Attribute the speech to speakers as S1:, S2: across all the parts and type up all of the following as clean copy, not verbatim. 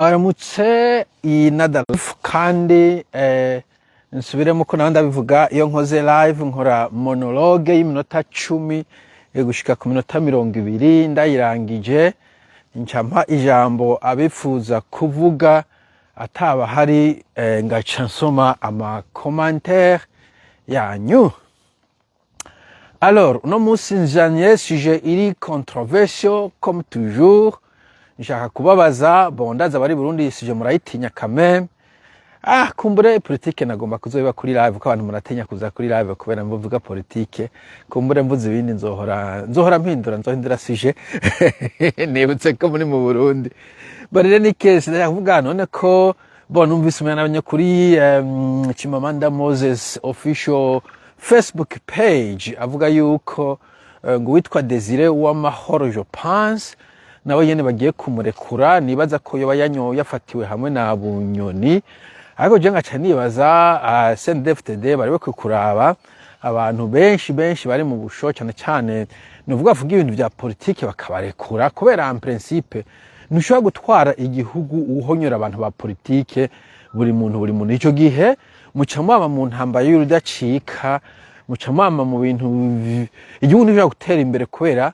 S1: Aramutse inadarafu kandi nsubiremo ko nawe ndabivuga iyo nkoze live nkora monologue y'iminota 10 gushika ku minota 20 ndayirangije ncampa ijambo abifuza kuvuga ataba hari ngaca nsoma ama commentaire yanyu. Alors uno munsi njanye sujet iri controversial comme toujours. Nshaka kubabaza bondaza bari Burundi sije murayitinya kameme. Kumbure politique nagomba kuzoba kuri live ko abantu muratinya kuza kuri live kubera mvuga politique. Kumbure mvuze ibindi nzohora mpindura sije. Nibutse ko muri mu Burundi. Barire ni case ndavuga none ko numvise umwana kuri Chimamanda Moses official Facebook page avuga yuko ngo witwa Desire Uwamahoro je pense nawe yene bagiye kumurekura nibaza ko yoba yafatiwe hamwe na Bunyoni. Ariko je ngaca nibaza CNDD-FDD bari kuraba abantu benshi bari mu busho cyane nuvuga avuga ibintu bya politique bakabarekura kubera en principe nushobora gutwara igihugu uhonyora abantu ba politique buri muntu ico gihe mucamama mu ntamba y'urudacika mucamama mu bintu igihugu nivyo gutera imbere kubera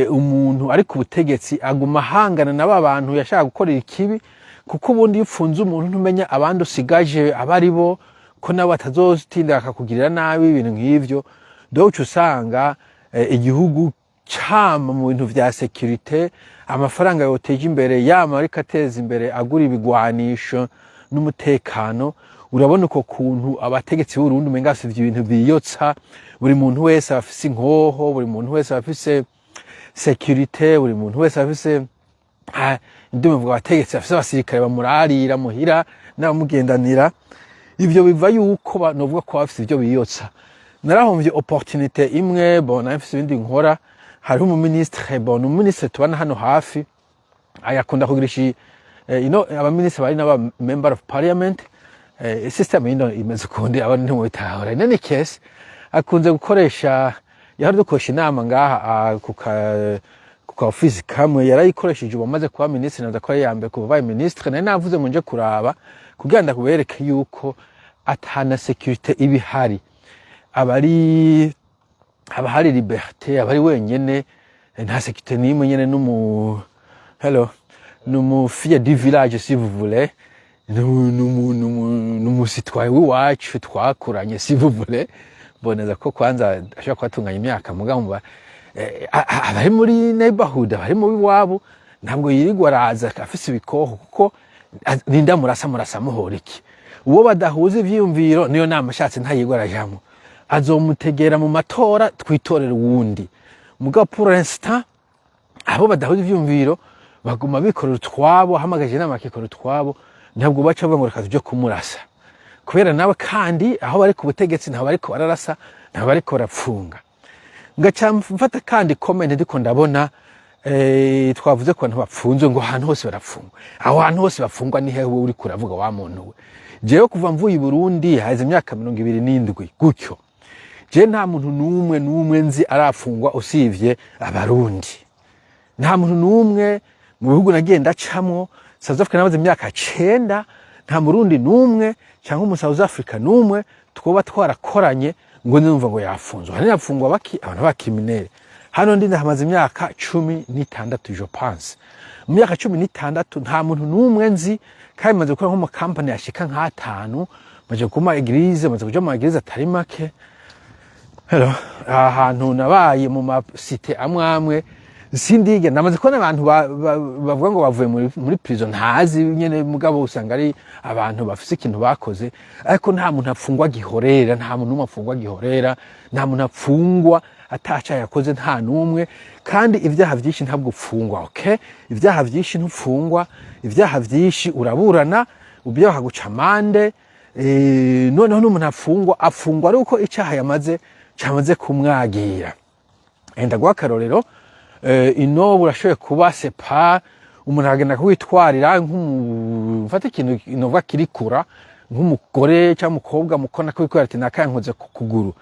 S1: umuntu ari ku butegetsi aguma hangana naba bantu yashaka gukorera ikibi kuko ubundi ufunze umuntu ntumenya abandi usigaje abari bo ko nabo atazotinda akakugirira nabi ibintu nk'ivyo doce usanga igihugu cyama mu bintu vya security amafaranga yoteje imbere yama ariko ateza imbere agura ibigwanisho n'umutekano. Urabona uko kuntu abategetsi b'Urundi umenga si ibintu biyotsa buri muntu wese afise inkoho buri muntu wese afise security buri muntu wese afise ndimo mvuga abategetsi afise abasirikare bamurarira muhira n'abamugendanira. Ivyo biva yuko novuga ko bafise ivyo biyotsa. Narahomvye opportunité imwe nafise ibindi nkora hari umuministre umuministre tubana hano hafi ayakunda kugirisha abaministre bari n'aba member of parliament system imeze kundi abantu ntimubitahora. In any case akunze gukoresha yari dukoresha inama ngaha kuka office kamwe yarayikoresheje bamaze kuba ministre naza ko yambe kuva ministre nari navuze ngo nje kuraba kugira ndakubereke yuko atana security ibihari abari liberté abari wenyene nta security nimwe nyene numu fille du village si vous voulez numu citoyen wacu twakuranye si vous voulez boneza ko kwanza ashaka kwatunganya imyaka mugamba abari muri neighborhood abari mu wabo ntabwo yirigwa araza afise ibikoho kuko ninda murasa muhoriki uwo badahuza ivyiyumviro niyo namashatse ntayigwa arajamo azomutegera mu matora twitorera uwundi muga pour l'instant abo badahuza ivyiyumviro baguma bikorera twabo hamagaje n'amakikoro twabo ntabwo baca bavuga ngo reka tujye kumurasa kubera nawe kandi aho bari ku butegetsi ntabwo bariko bararasa ntabwo bariko barapfunga. Ngaca mfata kandi comment ndiko ndabona twavuze ko abantu bapfunzwe ngo ahantu hose barapfungwa aho hantu hose bafungwa ni hewe uri kuravuga wa muntu we jewe kuva mvuye i Burundi haze imyaka 27 gutyo je nta muntu numwe nzi arafungwa usivye abarundi nta muntu numwe mu bihugu nagenda camwo South Africa nabaze imyaka 9 nta murundi numwe cyangwa mu South Africa numwe twoba twarakoranye ngo numva ngo yafunzwe hari yafungwa baki abantu bakiminere hano ndi ndahamaze imyaka 16 je pense mu myaka 16 nta muntu numwe nzi kandi maze gukora nko mu company yashika nka 5 maze kuma eglise maze kuja mu eglise atari make. Hello ahantu nabaye mu ma cité amwe sindige namaze ko n'abantu bavuga ngo bavuye muri prison ntazi nyene mugabo usanga ari abantu bafise ikintu bakoze ariko nta muntu afungwa gihorera nta muntu afungwa gihorera nta muntu afungwa ataca yakoze nta numwe kandi ivyaha vyinshi ntabwo ufungwa okay ivyaha vyinshi ntufungwa ivyaha vyinshi uraburana ubyaha guca amande noneho n'umuntu afungwa ari uko icaha cyamaze kumwagira. Enda gwa karorero ino burashoye kuba sepa umuntu agenda kwitwarira nk'umufata ikintu inova kirikura nk'umugore cyangwa umukobwa mukona kwikora ati nakankoze ku kuguru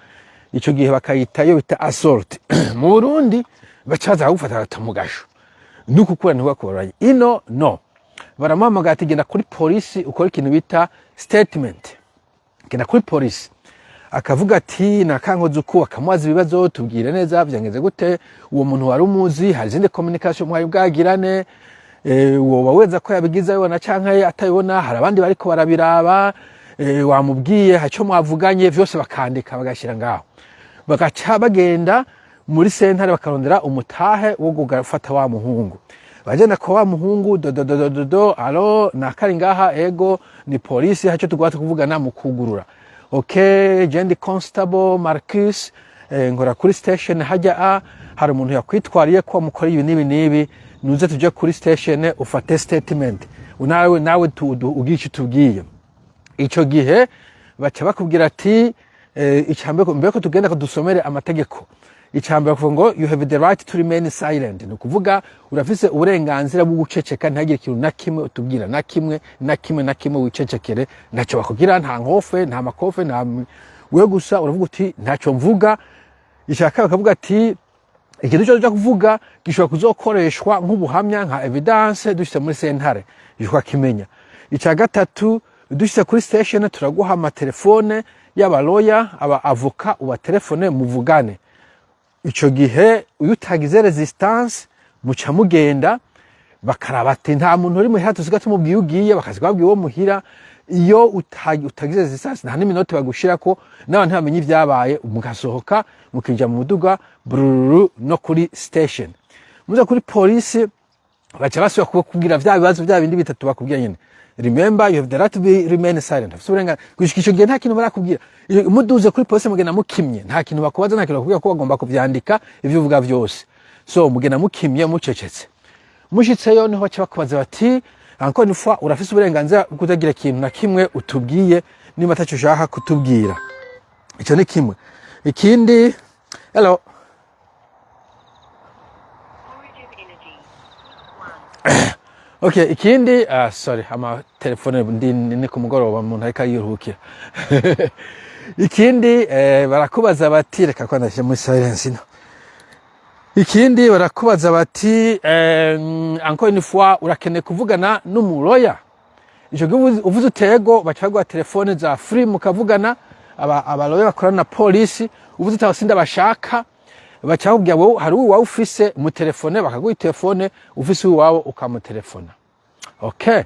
S1: ico gihe bakayita yo bita assault mu Burundi bacaza gufata batamugasho nuko kura ntibakora ino no baramuhamagara ati genda kuri polisi ukora ikintu bita statement, genda kuri polisi. Akavuga ati nakankoze uku, akamubaza ibibazo, tubwire neza byangenze gute, uwo muntu wari umuzi, hari izindi communication mwari bwagirane, woba weza ko yabigize abibona canke atabibona, hari abandi bariko barabiraba, wamubwiye haco mwavuganye, vyose bakandika bagashira ngaho. Bagaca bagenda muri sentare bakarondera umutahe wo gufata wa muhungu. Bagenda ko wa muhungu alo nakari ngaha, ego ni polisi, haco tugwata kuvugana mu kugurura. Okay, jendi Constable Marcus, nkora kuri station hajya hari umuntu yakwitwariye ko mukora ibi nibi, nuze tuje kuri station ufate statement. Nawe ugice tubwiye. Ico gihe baca bakubwira ati icambeko mbeko tugenda ko dusomere amategeko. Icambere kuvuga ngo you have the right to remain silent. No kuvuga urafise uburenganzira bwo guceceka, ntagire ikintu na kimwe utubwira, na kimwe wicecekere, ntaco bakugira, nta nkofe, nta makofe, nta we gusa uravuga uti ntaco mvuga. Ishaka bakavuga ati ikintu cyo cyo kuvuga gishobora kuzokoreshwa nk'ubuhamya, nka evidence dushyize muri sentare yishwa kimenya. Ica gatatu, dushyize kuri station turaguha amatelefone y'abaloya, aba avoka, uba telefone muvugane. Ico gihe uyu utagize resistance muca mugenda bakaraba ati nta muntu uri muhira tusiga tumubwiye ugiye, bakazibabwiye wo muhira. Iyo utagize resistance nta n'iminota bagushirako, nawe ntamenye ibyabaye, mugasohoka mukinja mu muduga no kuri station. Muza kuri polisi baca basubira kubwira vya bibazo vya bindi bitatu bakubwira nyene. Remember, you have the right to remain silent. Fusurenga gushikisho gihe nta kintu barakubwira. Muduze kuri polisi mugena mukimye, nta kintu bakubaza, nta kintu bakubwira ko bagomba kuvyandika ivyo uvuga vyose. So mugena mukimye mucecetse. Mushitseyo niho baca bakubaza bati encore une fois urafise uburenganzira kutagira ikintu na kimwe utubwiye niba ataco ushaka kutubwira. Ico ni kimwe. Ikindi, hello. Okay, ikindi, sorry, ama telefone ni ku mugoroba umuntu ariko yiruhukira. Ikindi, barakubaza bati, reka ko ndashye muri silence ino. Ikindi barakubaza bati, encore une fois urakene kuvugana n'umuloya. Ico gihe uvuze utego bacaguha telefone za free mukavugana, abaloya bakorana na polisi, uvuze utabasinda bashaka bacakubwira wowe hari uwawe ufise mu telefone, bakaguha telefone ufise uwawe ukamutelefona. Okay,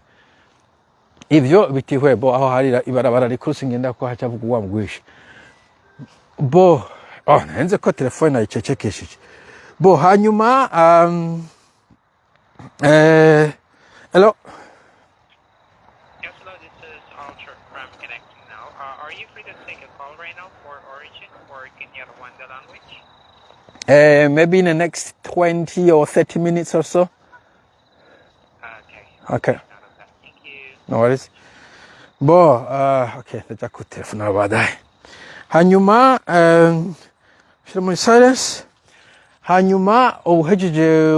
S1: ivyo bitihwe bo aho harira ibarabara rikurusi ngenda ko hacavuga uwa mugwisha bo nenze ko telefone nayicecekeshije bo. Hanyuma hello.
S2: Yes, hello, this is Ultra from connecting now. Are you free to take a call right now for Origin, or can you have one the language?
S1: Maybe in the next 20 or 30 minutes or so. Okay.
S2: Thank you.
S1: No worries. Bo, okay, ndaja ku telefone baadaye. Hanyuma shira muri silence. Hanyuma uhejeje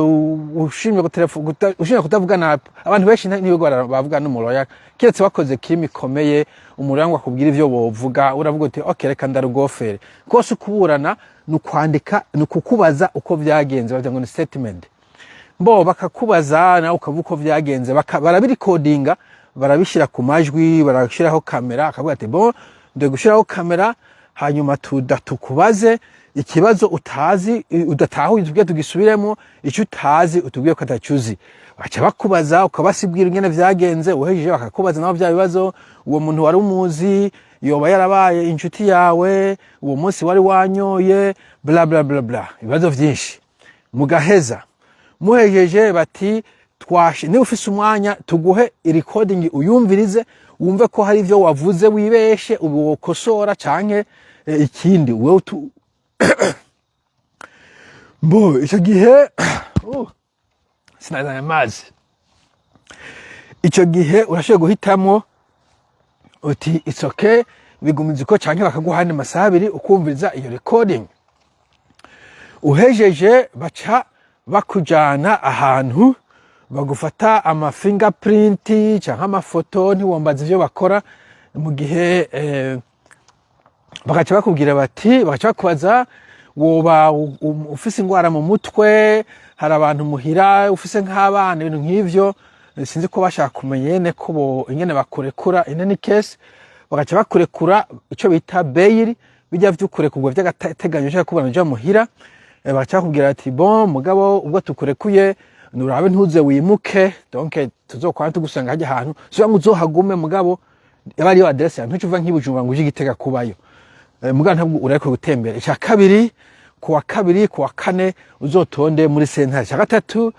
S1: ushimye ku telefone, ushimye kutavugana abantu benshi niyo bavuga n'umuloya, kiretse bakoze kirimi komeye umurangwa akubwira ivyo bovuga, uravuga uti okay reka ndarugofere. Kose kuburana nukwandika nukukubaza uko vyagenze, bavuga ngo ni statement. Bo bakakubaza na ukavuga uko vyagenze, barabirikodinga, barabishira ku majwi, barashiraho kamera, akavuga ati bo nde gushiraho kamera, hanyuma tukubaze ikibazo utazi udatahuye tubwiye tugisubiremo, icyo utazi utubwiye ko atacyuzi. Baca bakubaza ukabasibwira ingene vyagenze, uhejeje bakakubaza naho vya bibazo, uwo muntu wari umuzi, yoba yarabaye inshuti yawe, uwo munsi wari wanyoye, bla bla bla bla, ibibazo vyinshi. Mugaheza muhejeje bati twashe ni ufise umwanya tuguhe recording uyumvirize, wumve ko hari ivyo wavuze wibeshe ubu wokosora canke ikindi wewe bo. Ico gihe sinazanye amazi. Ico gihe urashoboye guhitamo uti it's okay bigumiza ko canke bakaguha andi masaha abiri ukumviriza iyo recording. Uhejeje baca bakujana ahantu bagufata ama fingerprint canke amafoto, ntiwombaza ivyo bakora. Mu gihe bagaca bakubwira bati, bagaca bakubaza woba ufise ingwara mu mutwe, hari abantu muhira ufise nk'abana, ibintu nk'ivyo, sinzi ko bashaka kumenya yene ko ingene bakurekura in any case bagaca bakurekura ico bita bail bijya vy'ukurekurwa vy'agateganyo cyo kubana je muhira bagaca bakubwira ati bon mugabo ubwo tukurekuye nurabe ntuze wimuke donc tuzokwana tugusanga hajya ahantu so uzohagume mugabo yabari yo adresse yantu cyuva nk'ibujumba ngo uje Gitega kubayo mugabo ntabwo ureko gutembera icya kabiri kuwa kabiri kuwa kane uzotonde muri sentare cya gatatu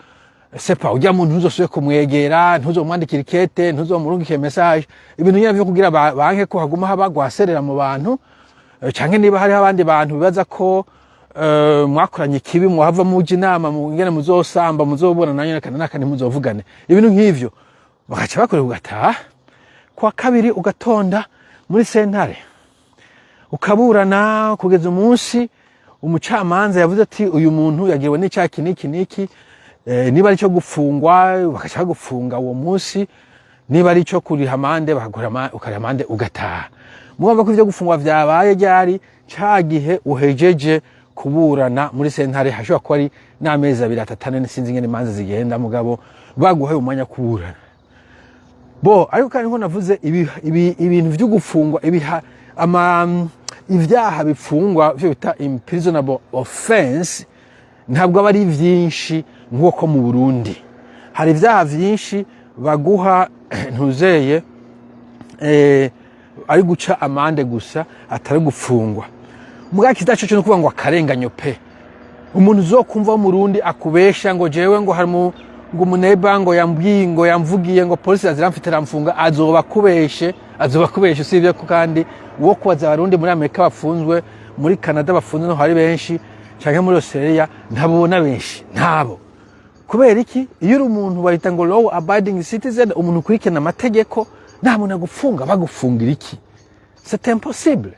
S1: sepa ujya muntu ntuzosubye kumwegera ntuzomwandikira ikete ntuzomurungike message ibintu nyavyo kugira banke ko haguma habagwaserera mu bantu canke niba hari abandi bantu bibaza ko mwakoranye kibi muhava muje inama mu ngene muzosamba muzobona nanyo nakane muzovugane ibintu nk'ivyo bagaca bakore ugataha kwa kabiri ugatonda muri sentare ukaburana kugeza umunsi umucamanza yavuze ati uyu muntu yagiriwe n'icaki niki niba ari cyo gufungwa bagaca gufunga uwo munsi niba ari cyo kuri hamande bakagura ukari hamande ugataha mwumva ko ivyo gufungwa vyabaye ryari cagihe uhejeje kuburana muri sentare hashobora kuba ari n'amezi 2-3 sinzi ngene imanza zigenda mugabo baguhaye umwanya kuburana bo ariko kandi nko navuze ibintu vyo gufungwa ivyaha bifungwa vyo bita imprisonable offense ntabwo aba ari vyinshi nk'uko mu Burundi hari ivyaha vyinshi baguha ntuzeye ari guca amande gusa atari gufungwa muga kidacho cyo kuvuga ngo akarenganyo pe umuntu uzokumva mu Burundi akubesha ngo jewe ngo harimo ngo umuneba ngo yamvugiye ngo polisi aziramfite ramfunga azoba kubeshe sivyo ko kandi uwo kubaza abarundi muri Amerika bafunzwe muri Canada bafunzwe no hari benshi canke muri Australia ntabona benshi ntabo kubera iki iyo uri umuntu barita ngo law abiding citizen umuntu kurikena amategeko nta muntu agufunga bagufungira iki c'est impossible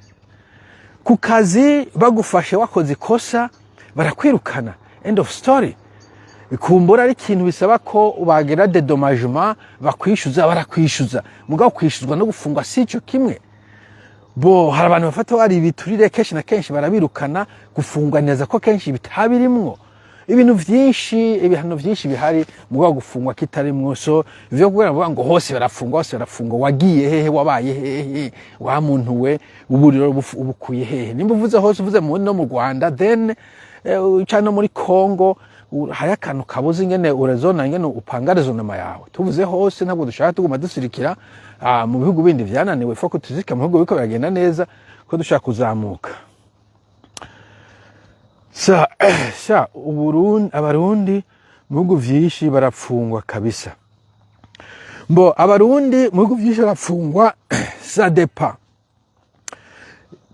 S1: ku kazi bagufashe wakoze ikosa barakwirukana end of story ikumbura ari ikintu bisaba ko bagera dédommagement bakwishyuza barakwishyuza mugabo kwishuzwa no gufungwa sico kimwe bo hari abantu bafata wari ibiturire kenshi na kenshi barabirukana gufungwa neza ko kenshi bitabirimwo ibintu vyinshi ibihano vyinshi bihari mugabo gufungwa kitarimwo so ivyo kugira ngo hose barafungwa wagiye hehe wabaye hehe wa muntu we uburiro ubukuye hehe nimba uvuze hose uvuze no mu Rwanda then cyane muri Congo hari akantu kabuze ingene urezona ingene upanga rezonama yawe tuvuze hose ntabwo dushaka tuguma dusirikira mu bihugu bindi vyananiwe foko tuzika mu bihugu biko biragenda neza ko dushaka kuzamuka abarundi mu bihugu vyinshi barafungwa kabisa mbo abarundi mu bihugu vyinshi barafungwa ça dépend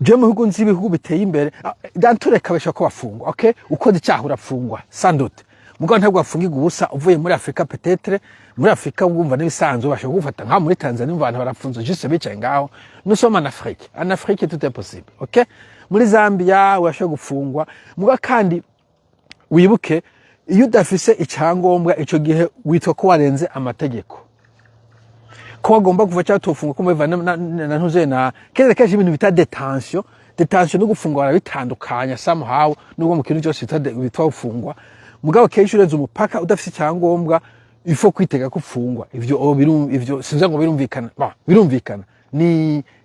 S1: je mu bihugu nzi ibihugu biteye imbere dantureka besha ko bafungwa okay ukoze icyaha urafungwa sandote mugabo ntabwo bafungirwa ubusa uvuye muri Afrika peut-être muri Afrika wumva n'ibisanzwe bashaka gufata nka muri Tanzania umva barafunze juste bicaye ngaho nous sommes en Afrique tout est possible okay muri Zambia urashaka gufungwa mugabo kandi wibuke iyo udafise icyangombwa ico gihe witwa ko warenze amategeko ko wagomba kuva cyangwa tufungwa ko muvana na ntuze na kenshi ibintu bita detention no gufungwa barabitandukanya somehow nubwo mu kintu cyose bitwa gufungwa mugabo kenshi urenze umupaka udafise icyangombwa ifo kwitega kufungwa ivyo sinza ngo birumvikana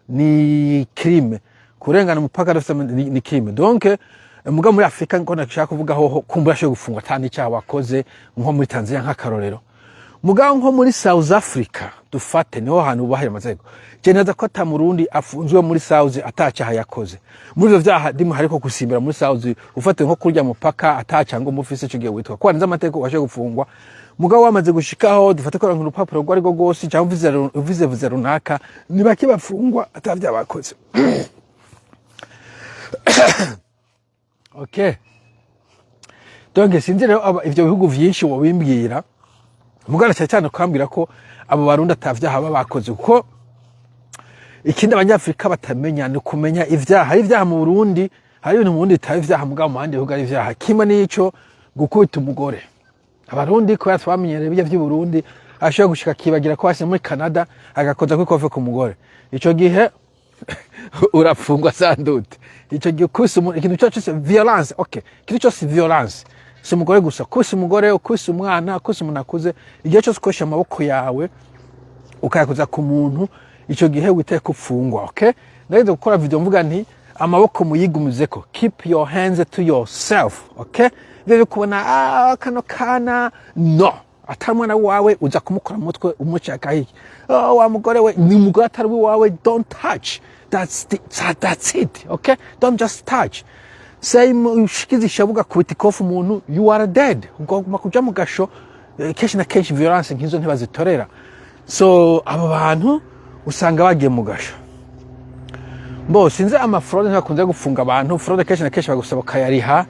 S1: ni crime kurengana umupaka udafise ni crime donc mugabo muri Afrika ngo nashaka kuvuga ho kumbura cyo gufungwa tandi cyaha wakoze nko muri Tanzania nk'akarorero mugabo nko muri South Africa dufate niho hantu ubahira amazego je naza ko atamurundi afunzwe muri South atacaha yakoze muri ivyo vyaha dimu hariko gusimbira muri South ufate nko kurya mupaka atacanga umufise cyo gihe witwa ko anza amateko washe gufungwa mugabo wamaze gushikaho dufate ko urupapuro rwari go gose cyangwa vize runaka nibaki bafungwa atavya bakoze okay donc sinzi rero ivyo bihugu vyinshi wobimbwira mugana cyane kwambira ko abo barundi atavyaha babakoze kuko ikindi abanyafrika batamenya ni kumenya ivyaha hari ivyaha mu Burundi hari ibintu mu Burundi bitari ivyaha mugabo mu handi bihugu ari ivyaha kimwe n'ico gukubita umugore abarundi ko yatwamenyere bijya by'u Burundi ashobora gushika kibagira ko hasi muri Canada agakoza kwikofe ku mugore ico gihe urafungwa sandute ico gihe kusa ikintu cyose violence okay ikintu cyose violence si umugore gusa, kubise umugore, ukubise umwana, ukubise umuntu akuze, igihe cyose ukoresha amaboko yawe ukayakoza ku muntu, icyo gihe witeye gufungwa. Okay, ndageze gukora video mvuga nti amaboko muyigumizeko, keep your hands to yourself. Okay, byo kubona kano kana no, atari mwana wawe uza kumukora mutwe umucaka hiki, wa mugore we ni mugore atari wawe, don't touch. That's it. Okay, don't just touch. Same ushikiza ishabuga kubita ikofu umuntu, you are dead. Ugomba kuja mu gasho, kenshi na kenshi violence nkizo ntibazitorera. So abo bantu usanga bagiye mu gasho. Bo sinze amafraude ntakunze gufunga abantu, fraude kenshi na kenshi bagusaba kayariha.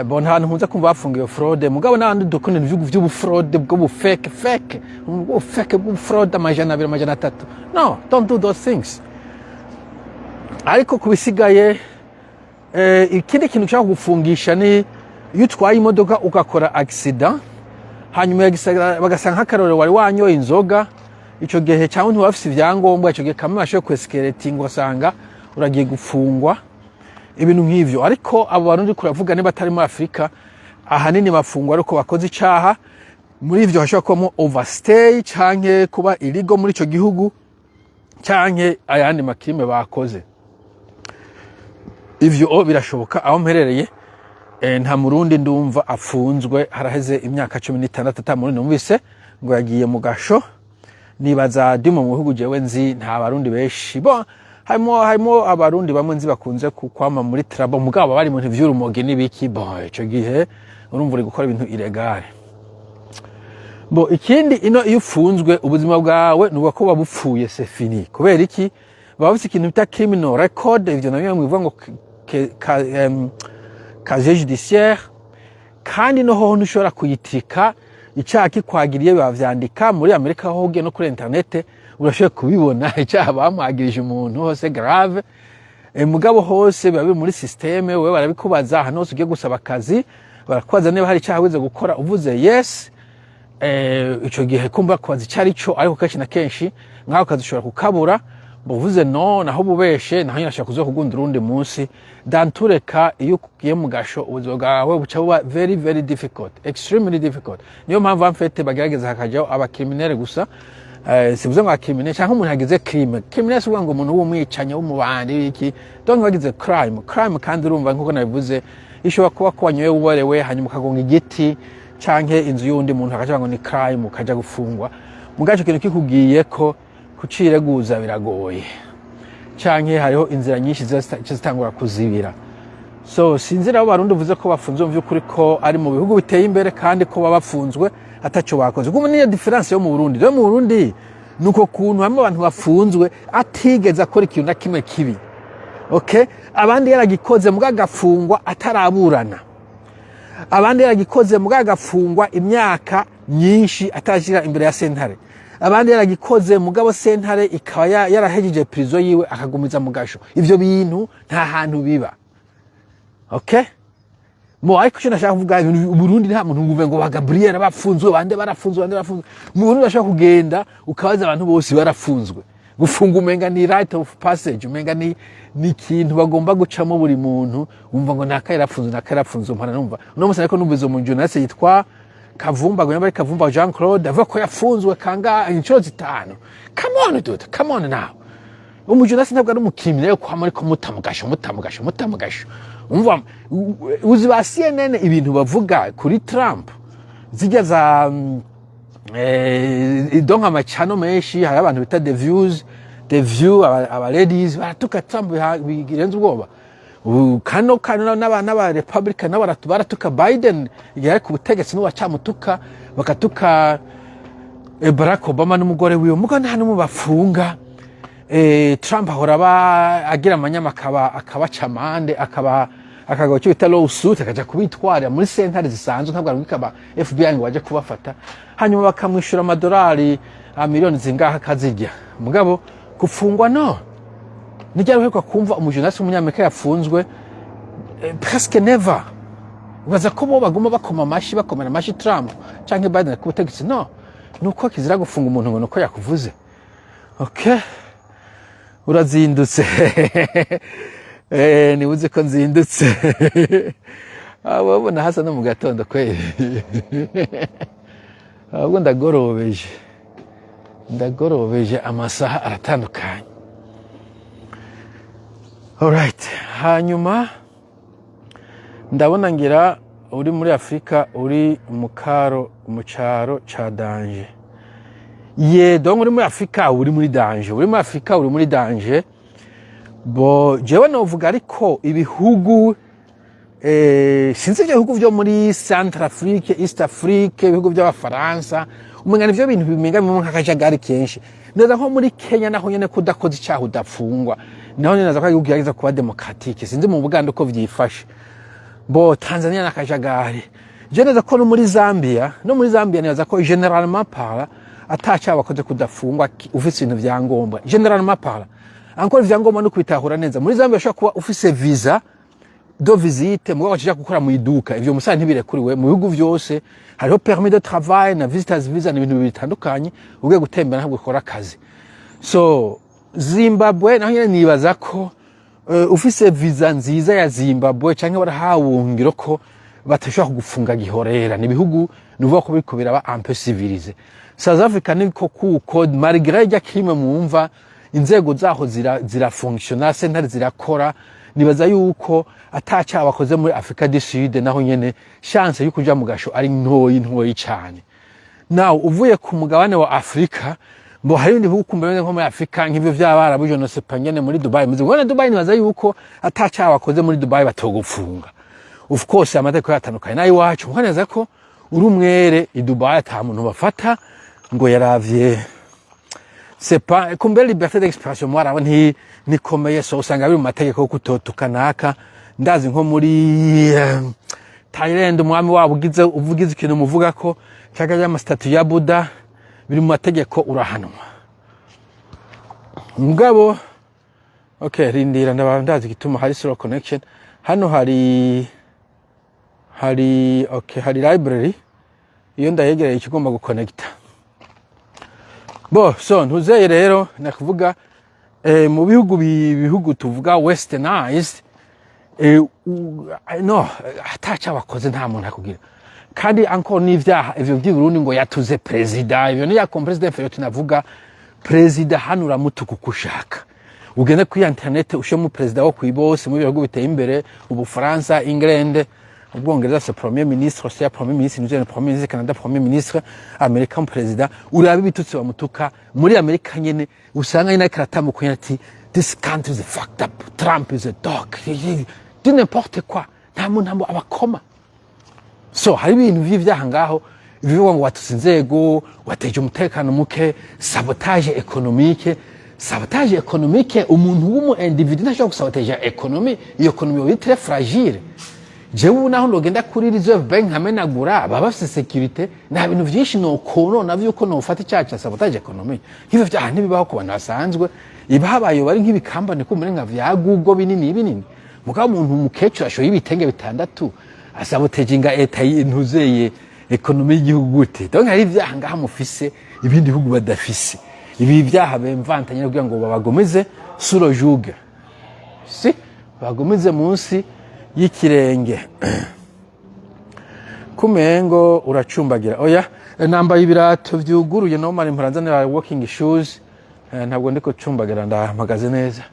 S1: Bo ntahantu nkunze kumva bafungiye fraude, mugabo n'abandi dukunda by'ubufraude bwo fake bw'ufraude amajana 2 amajana 3. No, don't do those things. Ariko kubisigaye ikindi kintu cyangwa gufungisha ni iyo utwaye imodoka ugakora accident, hanyuma bagasanga nk'akarore wari wanyoye inzoga, icyo gihe cyangwa ntiwafise ibyangombwa, icyo gihe kamwe bashoye kwescalating wasanga uragiye gufungwa, ibintu nk'ivyo. Ariko abo barundi kuravuga niba atari muri Afrika, ahanini bafungwa ariko bakoze icaha. Muri ivyo hashobora kubamo overstay canke kuba illegal muri ico gihugu canke ayandi makirime bakoze. Ivyo birashoboka aho mperereye. Nta murundi ndumva afunzwe haraheze imyaka 16 atamurundi numvise ngo yagiye mu gasho. Nibaza dimo mu bihugu jewe nzi nta barundi beshi. Bo harimo abarundi bamwe nzi bakunze kukwama muri trabo, mugabo bari mu vy'urumogi n'ibiki. Bo ico gihe urumva uri gukora ibintu illegale. Bo ikindi ino iyo ufunzwe ubuzima bwawe nuko ko babupfuye, c'est fini. Kubera iki? Bafite ikintu bita criminal record, ivyo nabyo mwivuga ngo casier judiciaire, kandi noho ntushobora kuyitika icyaha kikwagiriye bavyandika. Muri Amerika ho ugiye no kuri internet urashobora kubibona icyaha bamwagirije umuntu hose grave, mugabo hose biba muri systeme, wewe barabikubaza hano hose ugiye gusaba akazi, barakwaza niba hari icyaha wize gukora, uvuze yes, ico gihe kumva kwaza icari cyo. Ariko kenshi na kenshi nkaho kazushobora kukabura, buvuze no naho bubeshe naho nyashaka kuzo kugundira urundi munsi. Dantureka iyo ugiye mu gasho ubuzima bwawe buca buba very very difficult, extremely difficult. Niyo mpamvu amfete bagerageza hakajaho abacriminel gusa, sibuze ngo abacriminel cyangwa umuntu yagize crime. Criminel si ngo umuntu w'umwicanya w'umubandi iki, donc bagize crime kandi urumva nkuko nabivuze ishobora kuba kwanyoye uborewe hanyuma kagonga igiti canke inzu y'undi muntu akaja ngo ni crime ukaja gufungwa. Mugacho kintu kikugiye ko kucireguza biragoye, canke hariho inzira nyinshi zitangura kuzibira. So sinzira abo barundi uvuze ko bafunzwe mu by'ukuri ko ari mu bihugu biteye imbere kandi ko babafunzwe ataco bakoze. Kuko niyo difference yo mu Burundi. Rero mu Burundi nuko kuntu hamwe abantu bafunzwe atigeze akora ikintu na kimwe kibi. Okay, abandi yaragikoze mugagafungwa ataraburana, abandi yaragikoze mugagafungwa imyaka nyinshi atashira imbere ya sentare, abandi yaragikoze mugabo sentare ikaba yarahejeje prison yiwe akagumiza mu gasho. Ivyo bintu nta hantu biba. Okay, mo ariko cyo nashaka kuvuga Burundi nta muntu nguve ngo ba Gabriel bafunzwe bande barafunzwe. Mu Burundi bashaka kugenda ukabaza abantu bose barafunzwe. Gufunga umenga ni right of passage, umenga ni ikintu bagomba gucamo buri muntu, umva ngo nakayarafunzwe mpana numva. Uno musana ko numvizo mu journalist yitwa Kavumba, ngo Kavumba Jean Claude avuga ko yafunzwe kanga inshuro 5. Come on dude, come on now. Umujunasi ntabwo ari umukriminal ko hamwe ko mutamugasho. Umva uzi ba CNN ibintu bavuga kuri Trump zijya za idonka amachano menshi, hari abantu bita The View aba ladies baratuka Trump bigirenze ubwoba. Kano n'abana ba Republican baratuka Biden igihe ku butegetsi n'uwacamutuka bakatuka Barack Obama n'umugore wiwe. Muga nta n'umwe bafunga. Trump ahora agira amanyama akabaca amande akagaho cyo bita lawsuit akaja kubitwara muri sentare zisanzwe, ntabwo arwikaba FBI ngo baje kubafata, hanyuma bakamwishura amadolari miliyoni zingaha kazijya. Mugabo gufungwa no nijya ruheruka kumva umujurnalist w'umunyamerika yafunzwe, presque never. Ubaza ko bo baguma bakomera amashi Trump canke Biden ku butegetsi. No, nuko kizira gufunga umuntu ngo nuko yakuvuze. Okay, urazindutse. Nibuze ko nzindutse. ababona hasa no mu gatondo kweli ahubwo ndagorobeje amasaha aratandukanye. Alright, hanyuma ndabona ngira uri muri Afrika uri mu cyaro ca danger. Donc uri muri Afrika uri muri danger. Bo jewe novuga ariko ibihugu sinzi ibyo bihugu byo muri Central Afrique, East Afrique, ibihugu by'abafaransa umengana ivyo bintu bimenga mu nkakajagari kenshi. Neza nko muri Kenya naho nyene kudakoze icyaha udapfungwa. Naho neza ko igihugu yagize kuba demokratike. Sinzi mu Buganda uko vyifashe. Bo Tanzania nakajagari. Je neza ko no muri Zambia neza ko generalement parla atacha bakoze kudafungwa ufise ibintu vyangombwa. Generalement parla encore vyangombwa no kwitahura neza. Muri Zambia ushaka kuba ufise visa do visite mugabo bakija gukora mu iduka. Ivyo musana ntibirekuriwe mu bihugu vyose. Hariho permis de travail na visitors visa n'ibintu bitandukanye ugiye gutembera ntabwo ukora akazi. So Zimbabwe naho nyene nibaza ko ufise visa nziza ya Zimbabwe canke barahawungiro ko batashobora kugufunga gihorera. Ni bihugu nuvuga ko biriko biraba un peu civilisé. South Africa niko kuko malgré ijya crime mwumva inzego zaho zira fonctiona sentare zirakora. Nibaza yuko atacha abakoze muri Afrika du Sud naho nyene chance yo kuja mu gasho ari ntoyi cyane. Now uvuye ku mugabane wa Afrika mbo hari ibindi bihugu kumbe nko muri Afrika nk'ivyo vy'abarabu je no sepa nyene muri Dubai. Muzibona Dubai nibaza yuko atacha abakoze muri Dubai batogufunga. Of course amategeko yatandukanye nayo wacu nkaneza ko uri umwere i Dubai ata muntu bafata ngo yaravye. C'est pas kumbe liberté d'expression mwarabo nikomeye so usanga biri mu mategeko yo kutotukanaka. Ndazi nko muri Thailand umwami wabo uvugize ikintu muvuga ko cyaka ya statue ya Buddha biri mu mategeko urahanwa. Mugabo okay rindira ndabandazi gituma hari slow connection. Hano hari library iyo ndayegereye ikigomba guconnecta. Bo so ntuzeye rero nakuvuga mu bihugu tuvuga westernized no atacha bakoze nta muntu akugira. Kandi encore n'ivyaha ivyo by'Uburundi ngo yatuze president ivyo ni ya president feyo tunavuga president hano uramutuka kushaka. Ugende ku internet ushe mu president wo kwibose mu bihugu biteye imbere ubu France, England, Ubwongereza c'est premier ministre, c'est premier ministre, nous premier ministre, Canada premier ministre, American president. Urabi bitutse bamutuka muri Amerika nyene usanga ina karatamuko ati this country is fucked up. Trump is a dog. Dit n'importe quoi. Nta muntu abakoma. So hari ibintu vy'ivyaha ngaho bivuga ngo watutse inzego wateje umutekano muke, sabotage économique umuntu w'umu individu ntashobora gusabotage economy. Iyo economy est très fragile. Jewe naho ndogenda kuri Reserve Bank hamenagura baba bafite security na bintu vyinshi no kono navyo ko no ufata cyaca sabotage economy. Hivyo vyaha ntibibaho ku bantu basanzwe ibahabaye bari nk'ibikambane ko muri nka vya Google binini. Mugabo umuntu umukecuru ashoye ibitenge bitandatu asabotaginga ntuzeye economy y'igihugu gute. Donc hari vyaha ngaha mufise ibindi bihugu badafise. Ibi vyaha bemvantanye kugira ngo babagomeze suro juge. Si bagomeze munsi y'ikirenge. Kumengo uracumbagira. Oya nambaye ibirato vyuguruye no mari mparanzanira walking shoes. Ntabwo ndiko cumbagira ndahagaze neza.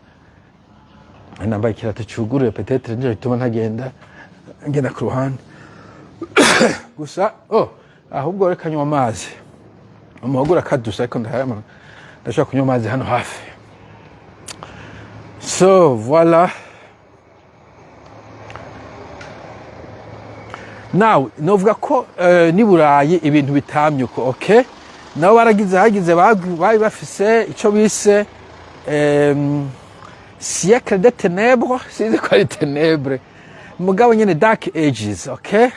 S1: Nambaye ikirato cyuguruye peut-être nje bituma ntagenda ngenda ku ruhande. Gusa ahubwo reka nywa amazi. Amahugura kadusa ariko ndashaka kunywa amazi hano hafi. So voilà. Now novuga ko ni Burayi ibintu bitamyuko. Okay, nabo hagize bari bafise ico bise siècle de ténèbres, c'est quoi les ténèbres, mugabo nyene dark ages. Okay,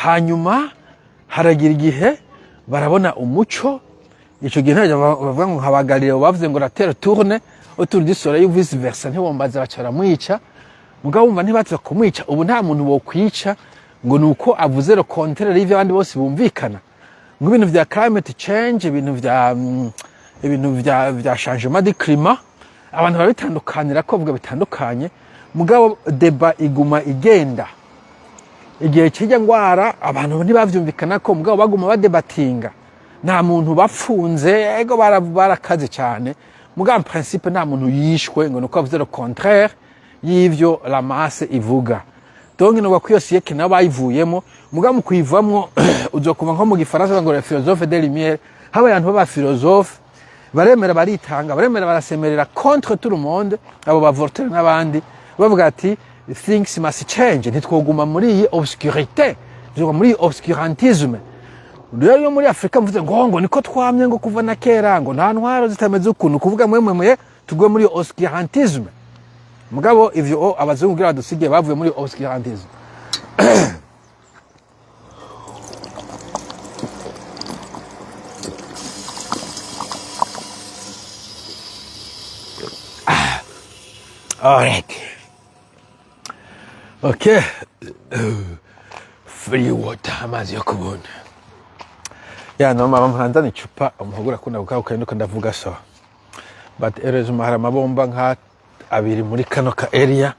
S1: hanyuma haragira igihe barabona umuco. Ico gihe ntaje bavuga ngo habagarire bavuze ngo la terre tourne autour du soleil vice versa. Ntibombaza bacara mwica mugabo umva ntibatse kumwica. Ubu nta muntu bo kwica ngo nuko avuze le contraire y'ivyo abandi bose bumvikana. Ngo ibintu vya climate change, ibintu vya changement du climat abantu babitandukanira ko vuga bitandukanye. Mugabo deba iguma igenda igihe kijya ngwara abantu ntibavyumvikana ko mugabo baguma badebatinga nta muntu bapfunze ego barakaze cyane mugabo en principe nta muntu yishwe ngo nuko bavuze le contraire y'ivyo la masse ivuga donc no bakwiyo siècle n'abayivuyemo mugabo kuyivamwo uzokuva nko mu gifaransa ngo le philosophe des lumières haba abantu baba philosophe baremera baritanga baremera barasemerera contre tout le monde abo ba Voltaire n'abandi bavuga ati things must change ntitwoguma muri iyi obscurité tuzoga muri iyi obscurantisme rero muri Afrika mvuze ngo niko twamye ngo kuva na kera ngo nta ntwaro zitameze ukuntu kuvuga mwemwe tugwe muri obscurantisme mugabo ivyo abazungu gira badusigiye bavuye muri obscurantisme Alright. Okay. Free water amazi yo kubona. Ya no mama mhanzani icupa umuhugura kuna gukaruka ndo ndavuga so. But heureusement hari amabomba nka abiri muri kano ka area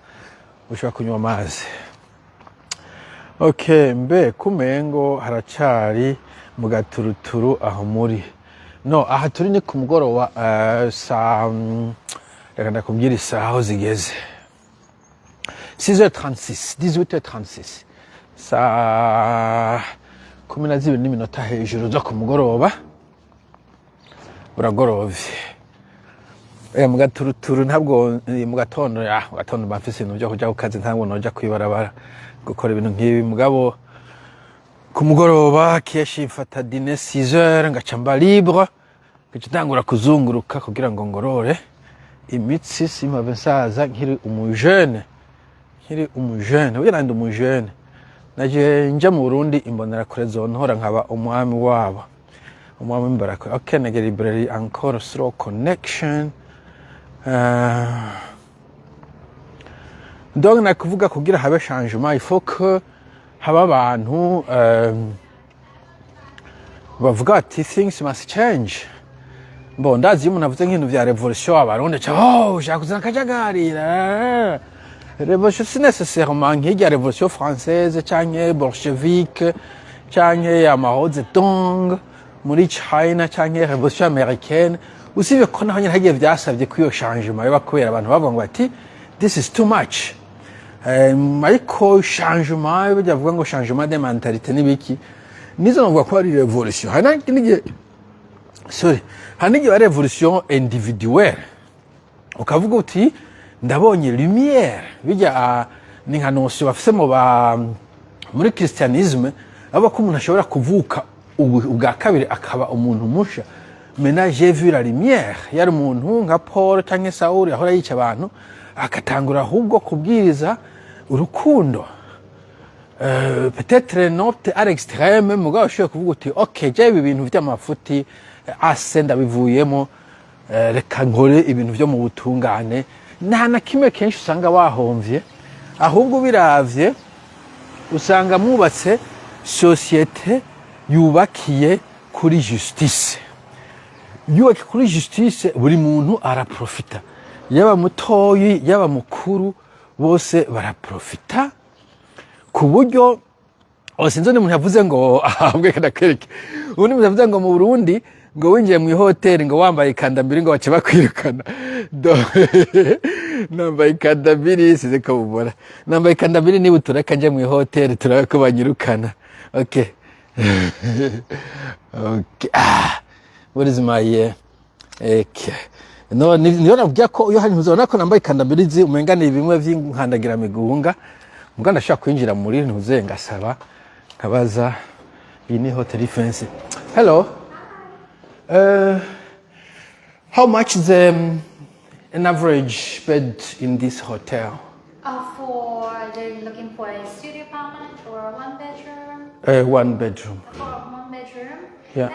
S1: ushobora kunywa amazi. Okay, mbe kumengo haracari mu gaturuturu aho muri. No, aha turi ni ku mugoroba reka ndakubwira isaha aho zigeze 6h36 18h36 saa 12:00 hejuru zo ku mugoroba buragorovye mu gaturuturu ntabwo mu gatondo bamfise ibintu byo kujya ku kazi ntabwo noja kwibarabara gukora ibintu nk'ibi mugabo ku mugoroba keshi mfata dîner 6h ngaca mba libre ngitangura kuzunguruka kugira ngo ngorore imitsi simave nsaza nkiri umujene ugira ndi umujene naje nja mu Burundi imbonera kure zontora nkaba umwami wabo umwami mbaraka okay nage library encore slow connection donc nakuvuga kugira habe changement il faut que haba abantu bavuga ati things must change bon ndazi umuntu avuze nk'ibintu vya revolution abarundi ushaka kuzana akajagari revolution c'est nécessairement nk'irya revolution française canke bolchevique canke ya Mao Zedong muri China canke revolution américaine usibye ko naho nyine hagiye vyasabye ko iyo changement yoba kubera abantu bavuga ngo ati this is too much ariko changement bavuga ngo changement de mentalité n'ibiki nizo navuga ko ari revolution hanigi wa revolution individuelle ukavuga uti ndabonye lumière bijya ni nka notion bafise muri christianisme aba ko umuntu ashobora kuvuka ubwa kabiri akaba umuntu musha mena j'ai vu la lumière yari umuntu nka Paul canke Saul ahora yica abantu akatangura ahubwo kubwiriza urukundo peut-être note à l'extrême mugabo ashobora kuvuga uti okay je ibi bintu vy'amafuti ase ndabivuyemo reka nkore ibintu byo mu butungane nta na kimwe kenshi usanga wahomvye ahubwo biravye usanga mubatse societe yubakiye kuri justice kuri justice buri muntu araprofita yaba mutoyi yaba mukuru bose baraprofita ku buryo sinzi umuntu yavuze ngo ahabwe kadakwereke ubundi umuntu yavuze ngo mu Burundi ngo winjiye mu hoteli ngo wambaye ikandambiri ngo bace bakwirukana nambaye ikandambiri size ko bubora nambaye ikandambiri niba tureka nje mu hoteli turaba ko banyirukana okay okay what is my okay no niyo navuga ko iyo hari ntuzona ko nambaye ikandambiri zi umengane bimwe vy'inkandagira miguhunga muganda ashaka kwinjira muri ntuze ngasaba kabaza iyi ni hotel fancy hello how much is an average bed in this hotel?
S3: They're looking for a studio apartment or a one bedroom?
S1: One bedroom.
S3: For one bedroom?
S1: Yeah.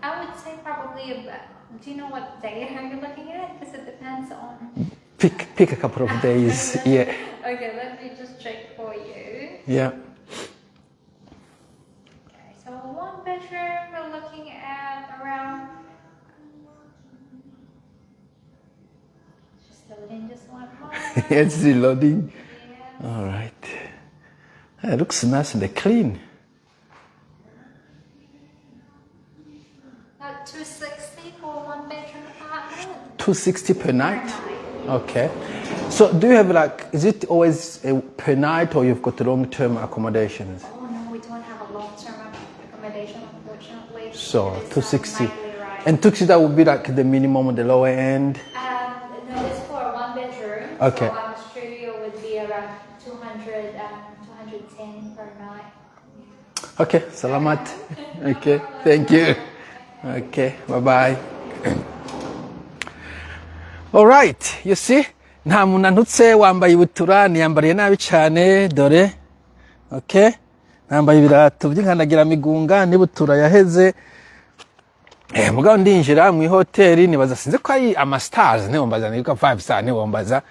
S3: I would say probably do you know what day are you looking at? Because it depends on...
S1: Pick a couple of days, yeah.
S3: Okay, let me just check for you.
S1: Yeah.
S3: Okay, so one bedroom, we're looking at around... Just loading just one more.
S1: It's still loading.
S3: Yeah.
S1: All right. It looks nice and clean.
S3: About 260 for 1 bedroom apartment.
S1: 260 per night? Okay. So do you have like, is it always per night or you've got long-term accommodations?
S3: Oh no, we don't have a long-term accommodation, unfortunately.
S1: So
S3: It's,
S1: 260.
S3: nightly rate.
S1: And 260 that would be like the minimum on the lower end?
S3: No, it's for a 1 bedroom.
S1: Okay.
S3: So the studio would be around 210 per night.
S1: Okay, salamat. Okay, thank you. Okay, bye-bye. Alright, you see? Nta muntu antutse wambaye ibutura niyambariye nabi cyane dore. Okay? Nambaye ibirato by'inkandagira migunga n'ibutura yaheze. Mugabo ndinjira mu hoteli nibaza sinze ko ari ama stars ne wambaza ni 5 star ne wambaza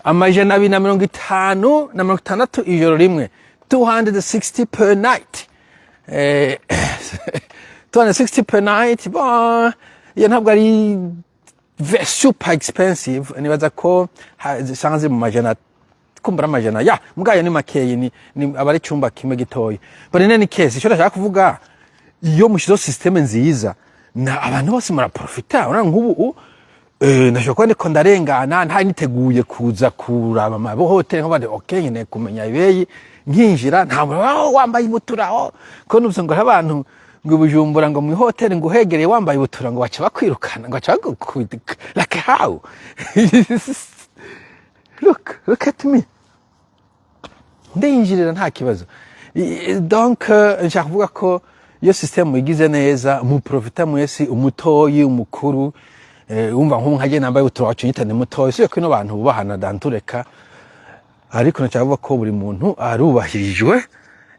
S1: amajana 250 ijoro rimwe 260 per night. 260 per night, bon, ntabwo ari super expensive. Nibaza ko zisanze mu majana kumbura amajana ya mugayo ni makeyi ni abari cyumba kimwe gitoya. But in any case icyo ndashaka kuvuga iyo mushizo system nziza na abantu bose muraprofita urana nk'ubu nashobora kuba ndiko ndarengana nta niteguye kuza kuraba ama hotel nk'abandi okay nyine kumenya ibeyi nkinjira nta wambaye ibutura ko nubwo ngo abantu ngo Bujumbura ngo mu hotel ngo hegereye wambaye ibutura ngo baca bakwirukana ngo baca like how look at me ndinjirira nta kibazo. Donc nshaka kuvuga ko iyo system igize neza mu profita mwese umutoyi umukuru umva nko nkaje nambaye ibutura wacu nyitane mutoyi so ko ino bantu bubahana dantureka ariko nshaka kuvuga ko buri muntu arubahirijwe.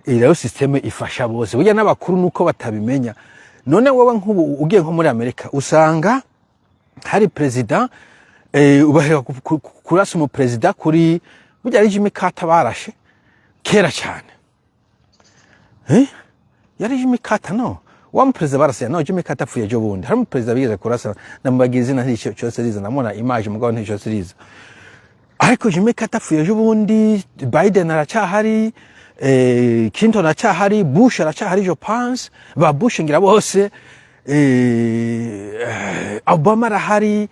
S1: Iyo system ifasha bose burya n'abakuru nuko batabimenya. None wowe nk'ubu ugiye nko muri Amerika usanga hari president ubahera kurasa mu president kuri burya ari Jimmy Carter barashe kera cyane. Yari Jimmy Carter no wa mu president barase no Jimmy Carter fuye jo bundi hari mu president bigeze kurasa namubagize na icyo cyose riza namona image mugabo nticyo riza ariko Jimmy Carter fuye jo bundi Biden aracyahari Clinton aracyahari Bush aracyahari Joe Pence ba Bush ngira bose Obama arahari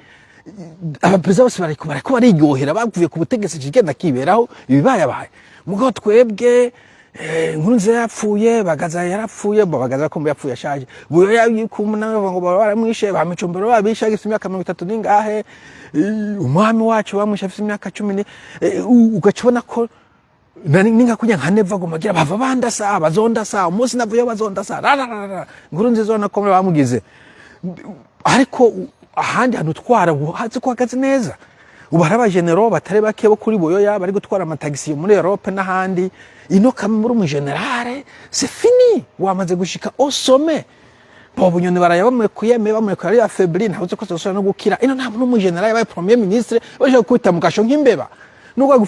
S1: abaperezida bose bariko barigyohera bavuye ku butegetsi kigenda kiberaho ibibayabaye mugabo twebwe Nkurunziza yapfuye Bagaza yarapfuye Bagaza ko yapfuye ashaje buyo yakumuna ngo baramwishe bamicombero babisha gifite imyaka 30 ningahe umwami wacu bamwishe afite imyaka 10 ugacibona ko ninga kunya nkaneva ngo magira bava bandasa bazondasa umunsi navuye bazondasa Nkurunziza na ko bamugize ariko ahandi hano twara hazi ko hagaze neza ubaraba general batare bake bo kuri Buyoya bari gutwara amatagisi muri Europe n'ahandi ino kamuri mu generale c'est fini wamaze gushika au sommet bobo nyone barayabamwe kuyeme bamwe ko ari affaibli ntabuze ko zosora no gukira ino nta mu generale yabaye premier ministre baje kwita mu kasho nk'imbeba nuko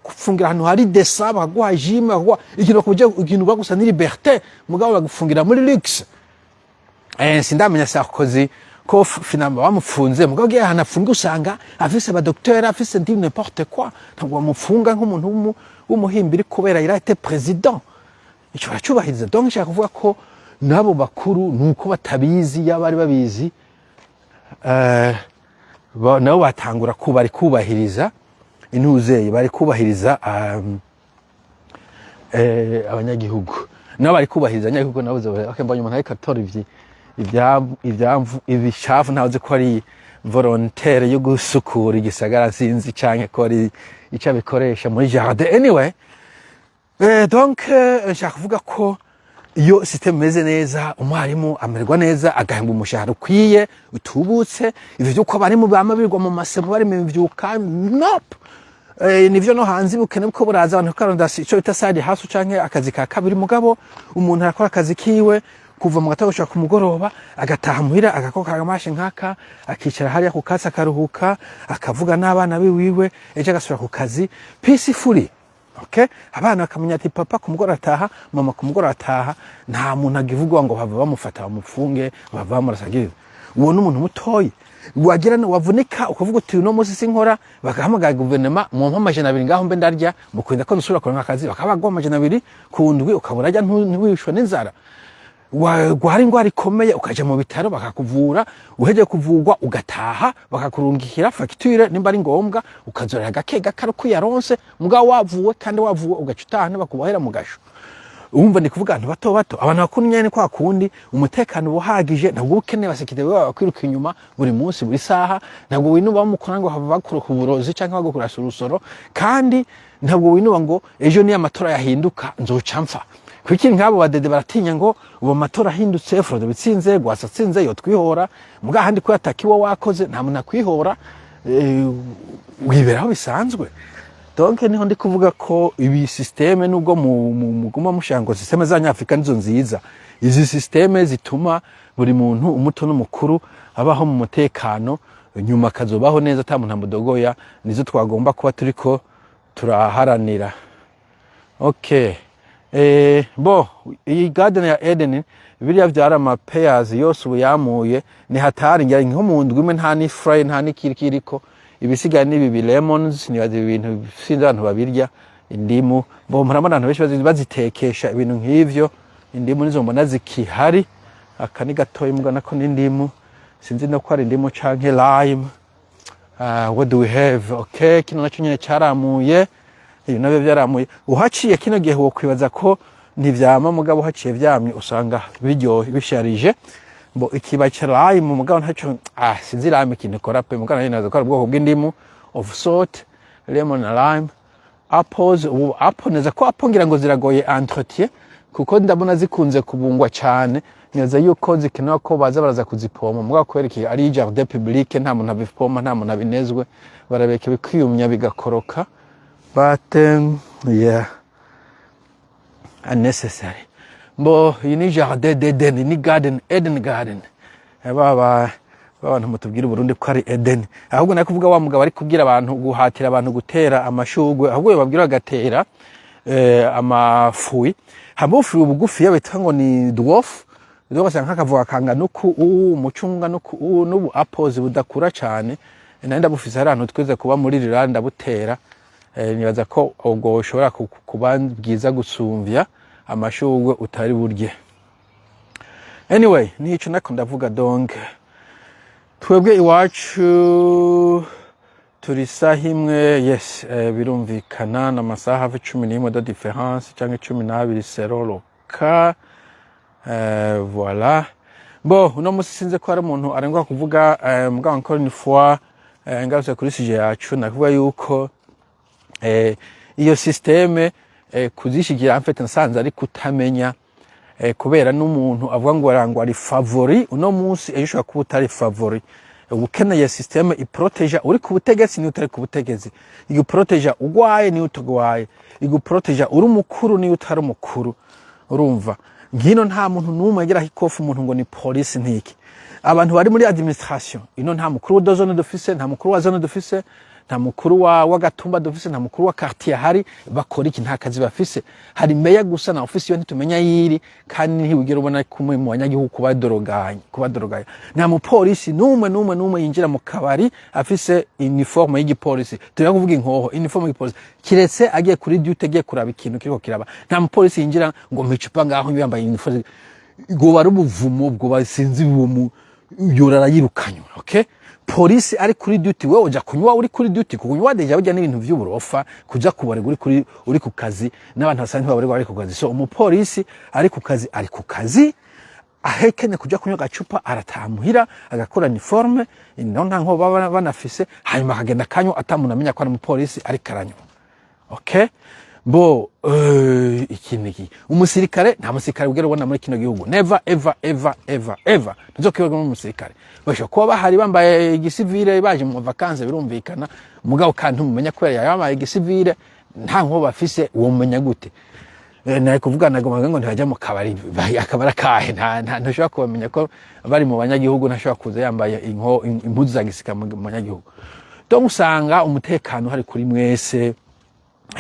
S1: gufungira hano hari desaba bagwa gym bagwa ikintu kuje ikintu bagusa ni liberté mugabo bagufungira muri luxe sindamenya Sarkozy ko finalement bamufunze mugabo giye hanafunga usanga afise ba docteur afise ndi n'importe quoi ntabwo bamufunga nk'umuntu w'umuhimbiri kubera il a été président icyo baracubahiriza. Donc nshaka kuvuga ko nabo bakuru nuko batabizi yabari babizi nabo batangura kubari kubahiriza intuzeye bari kubahiriza abanyagihugu nabo bari kubahiriza abanyagihugu nabuze bakembanye umuntu ariko atora ibishafu ntavuze ko ari volontaire yo gusukura igisagara sinzi canke ko ari icyo bikoresha muri jardin anyway. Donc nshaka kuvuga ko iyo system meze neza umwarimu amererwa neza agahemba umushahara ukwiye utubutse ivyo byuko bari mu bamabirwa mu masemo bari mu byuka nope nivyo no hanze bukene bwo buraza abantu karonda icyo bita side hustle canke akazi ka kabiri mugabo umuntu arakora akazi kiwe kuva mu gatago cyo kumugoroba agataha muhira agakoka agamashe nkaka akicara hariya ku katsi akaruhuka akavuga n'abana biwiwe eje agasubira ku kazi peacefully. Okay, abana bakamenya ati papa kumugora ataha mama kumugora ataha nta muntu agivugwa ngo bava bamufata bamufunge bava bamurasagiza uwo n'umuntu mutoyi wagira wavunika ukavuga uti uno munsi sinkora bagahamagara guverinoma mu mpamajana 200 ngaho mbe ndarya mukwenda ko nusubira kuronka akazi bakabagwa amajana 2 kundwi ukabura ajya ntiwishwe n'inzara gwari ingwara ikomeye ukaja mu bitaro bakakuvura uheje kuvugwa ugataha bakakurungikira facture nimba ari ngombwa ukazorera gake gakaro kuyaronse mugabo wavuwe kandi wavuwe ugacutana bakubahera mu gasho umva ndi kuvuga abantu bato bato abantu bakunnye ni kwa kundi umutekano buhagije ntabwo ukeneye basekide baba kwiruka inyuma buri munsi buri saha ntabwo winuba bamukora ngo hava bakuru ku burozi canke bagukura surusoro kandi ntabwo winuba ngo ejo ni amatora yahinduka nzoca mpfa kwiki nkabo badede baratinya ngo uwo matora ahindutse Frode bitsinze gwasatsinze yo twihora muga handi ko yatakiwa wakoze nta muntu akwihora wiberaho bisanzwe donc niho ndi kuvuga ko ibi systeme nubwo muguma mushango systeme za Nyafrika nizo nziza izi systeme zituma buri muntu umuto n'umukuru abaho mu mutekano nyuma kazobaho neza ata muntu amudogoya nizo twagomba kuba turiko turaharanira. Okay, bo iyi garden ya Eden biriya vyara ama pairs yose ubuyamuye ni hatari ngira nko mu ndwi imwe nta ni fry nta ni kirikiriko ibisigaye nibi lemons ni bazi ibintu sinzi abantu babirya indimu bo murabona abantu benshi bazitekesha ibintu nk'ivyo indimu nizo mbona zikihari akani gatoyi mugana ko n'indimu sinzi no ko ari indimu canke lime. What do we have? Okay, kino naco nyene cyaramuye iyo nabyo byaramuye uhaciye kino gihe wo kwibaza ko ntivyama mugabo haciye vyamye usanga biryohe bisharije bo ikiba cyarayi mu mugabo ntaco sinzi lime kintu kora pe mugabo nazo ko ubwoko bw'indimu of salt lemon na lime apples apple neza ko apple ngira ngo ziragoye entretien kuko ndabona zikunze kubungwa cyane neza yuko zikenewe ko baza baraza kuzipoma mugabo kwereka ari jardin public nta muntu abipoma nta muntu abinezwe barabeke bikiyumya bigakoroka but yeah unnecessary. Bo ini jardin d'Eden ni garden Eden garden baba abantu mutubwira Burundi ko ari Eden ahubwo nakuvuga wa mugabo ari kubwira abantu guhatira abantu gutera amashugwe ahubwo babwira gatera amafuyi habufu ubugufi yabitwa ngo ni dwarf dogasa nkakavuga kanga nuku umucunga nuku nubu apples budakura cyane nanda bufise arantu tweze kuba muri Rwanda butera nibaza ko ubwo ushobora kuba bwiza gusumvya amashugwe utari burye. Anyway nico nako ndavuga donc twebwe iwacu turi sahimwe yes birumvikana na masaha hafi 11 de différence cyangwa 12 seroka voilà. Bo uno musi sinze ko ari umuntu arengwa kuvuga mugabo encore une fois ngarutse kuri sujet yacu nakuvuga yuko iyo systeme kuzishigira en fait nsanze ari kutamenya kubera n'umuntu avuga ngo arangwa ari favori uno munsi ejo kuba utari favori ukeneye systeme iproteja uri ku butegetsi ni utari ku butegetsi iguproteja ugwaye ni utugwaye iguproteja uri mukuru ni utari mukuru urumva ngino nta muntu numwe agira hikofu umuntu ngo ni police ntiki abantu bari muri administration ino nta mukuru wa zone d'office nta mukuru wa zone d'office nta mukuru wa gatumba dufise nta mukuru wa quartier hari bakora iki nta kazi bafise hari meya gusa na office yo ntitumenya yiri kandi ntiwigera ubona kumwe mu banyagihugu kubadoroganya nta mu police numwe yinjira mu kabari afise uniforme y'igipolisi tuya kuvuga inkoho uniforme y'igipolisi kiretse agiye kuri duty agiye kuraba ikintu kiriko kiraba nta mu police yinjira ngo mpicupa ngaho yambaye uniforme go bari ubuvumo bwo basinzi uwo yorara yirukanywa. Okay, polisi ari kuri duty wewe uja kunywa uri kuri duty kunywa deja bujya n'ibintu vy'uburofa kuja kubare uri ku kazi n'abantu basanzwe bari ku kazi so umupolisi ari ku kazi ahekene kuja kunywa gacupa aratamuhira agakora uniforme ino nta nko baba banafise hanyuma akagenda kanywa atamuntu amenya ko ari umupolisi ari karanywa. Okay, bo ikiniki umusirikare nta musirikare ugera ubona muri kino gihugu never ever nzokibaga mu musirikare basho kuba bahari bambaye igisivile baje mu vacances birumvikana mugabo kandi umenya ko yambaye igisivile nta nko bafise uwo mumenya gute naye kuvuga nagomba ngo ntibajya mu kabari akabara kahe ntashobora kubamenya ko bari mu banyagihugu ntashobora kuza yambaye impuzu za gisika mu banyagihugu donc usanga umutekano hari kuri mwese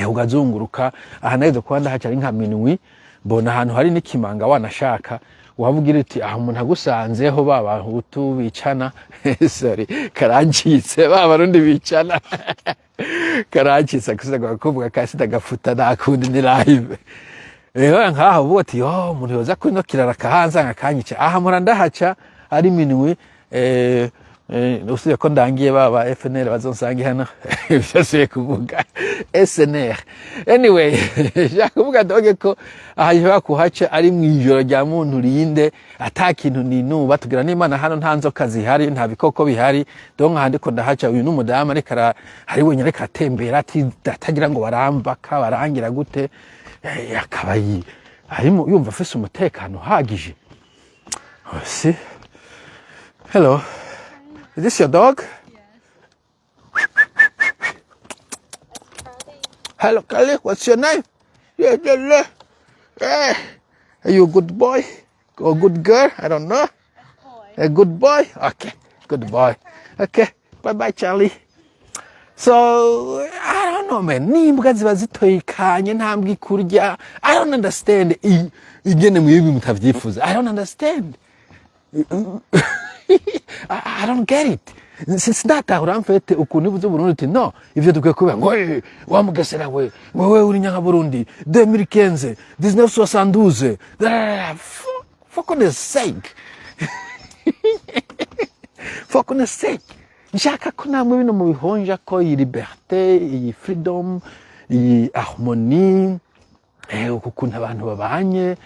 S1: ugazunguruka aha nayo kwanda hacari nka minwi mbona ahantu hari n'ikimanga wanashaka wavugira uti umuntu agusanzeho babahutu bicana sorry karancitse babarundi bicana karancitse kusaga kuvuga kasi ndagafuta nakundi ni live rero nkaho uvuga ati umuntu yoza kuri no kirara kahanza ngakanyica mpora ndahaca ari minwe usiye ko ndangiye baba FNL bazonsange hano byose kuvuga SNR anyway yakuvuga doge ko ahayiba kuhaca ari mwijoro rya muntu rinde atakintu ninuba tugira n'Imana hano nta nzoka zihari nta bikoko bihari donka handi ko ndahaca uyu n'umudamu ariko hari wenyine katembera ati atagira ngo barambaka barangira gute yakabayi arimo yumva afise umutekano uhagije si hello. Is this your dog? Yes. Hello, Kali. What's your name? Yeah. Hey. Are you a good boy or good girl? I don't know. A good boy? Okay. Good boy. Okay. Bye-bye, Charlie. So, I don't know, man. Nimbwa ziba zitoyikanye ntambwe kurya. I don't understand. Igene mwibi mutavyifuza. I don't understand. I don't get it. Since ndatahura mfete ukuntu buzo Burundi uti no ivyo dukwiye kuba ngo wamugesera wewe uri nyanga Burundi 2015 1972 for goodness sake for goodness sake nshaka ko namwe bino mu bihonja ko iyi liberté iyi freedom iyi harmonie ukuntu abantu babanye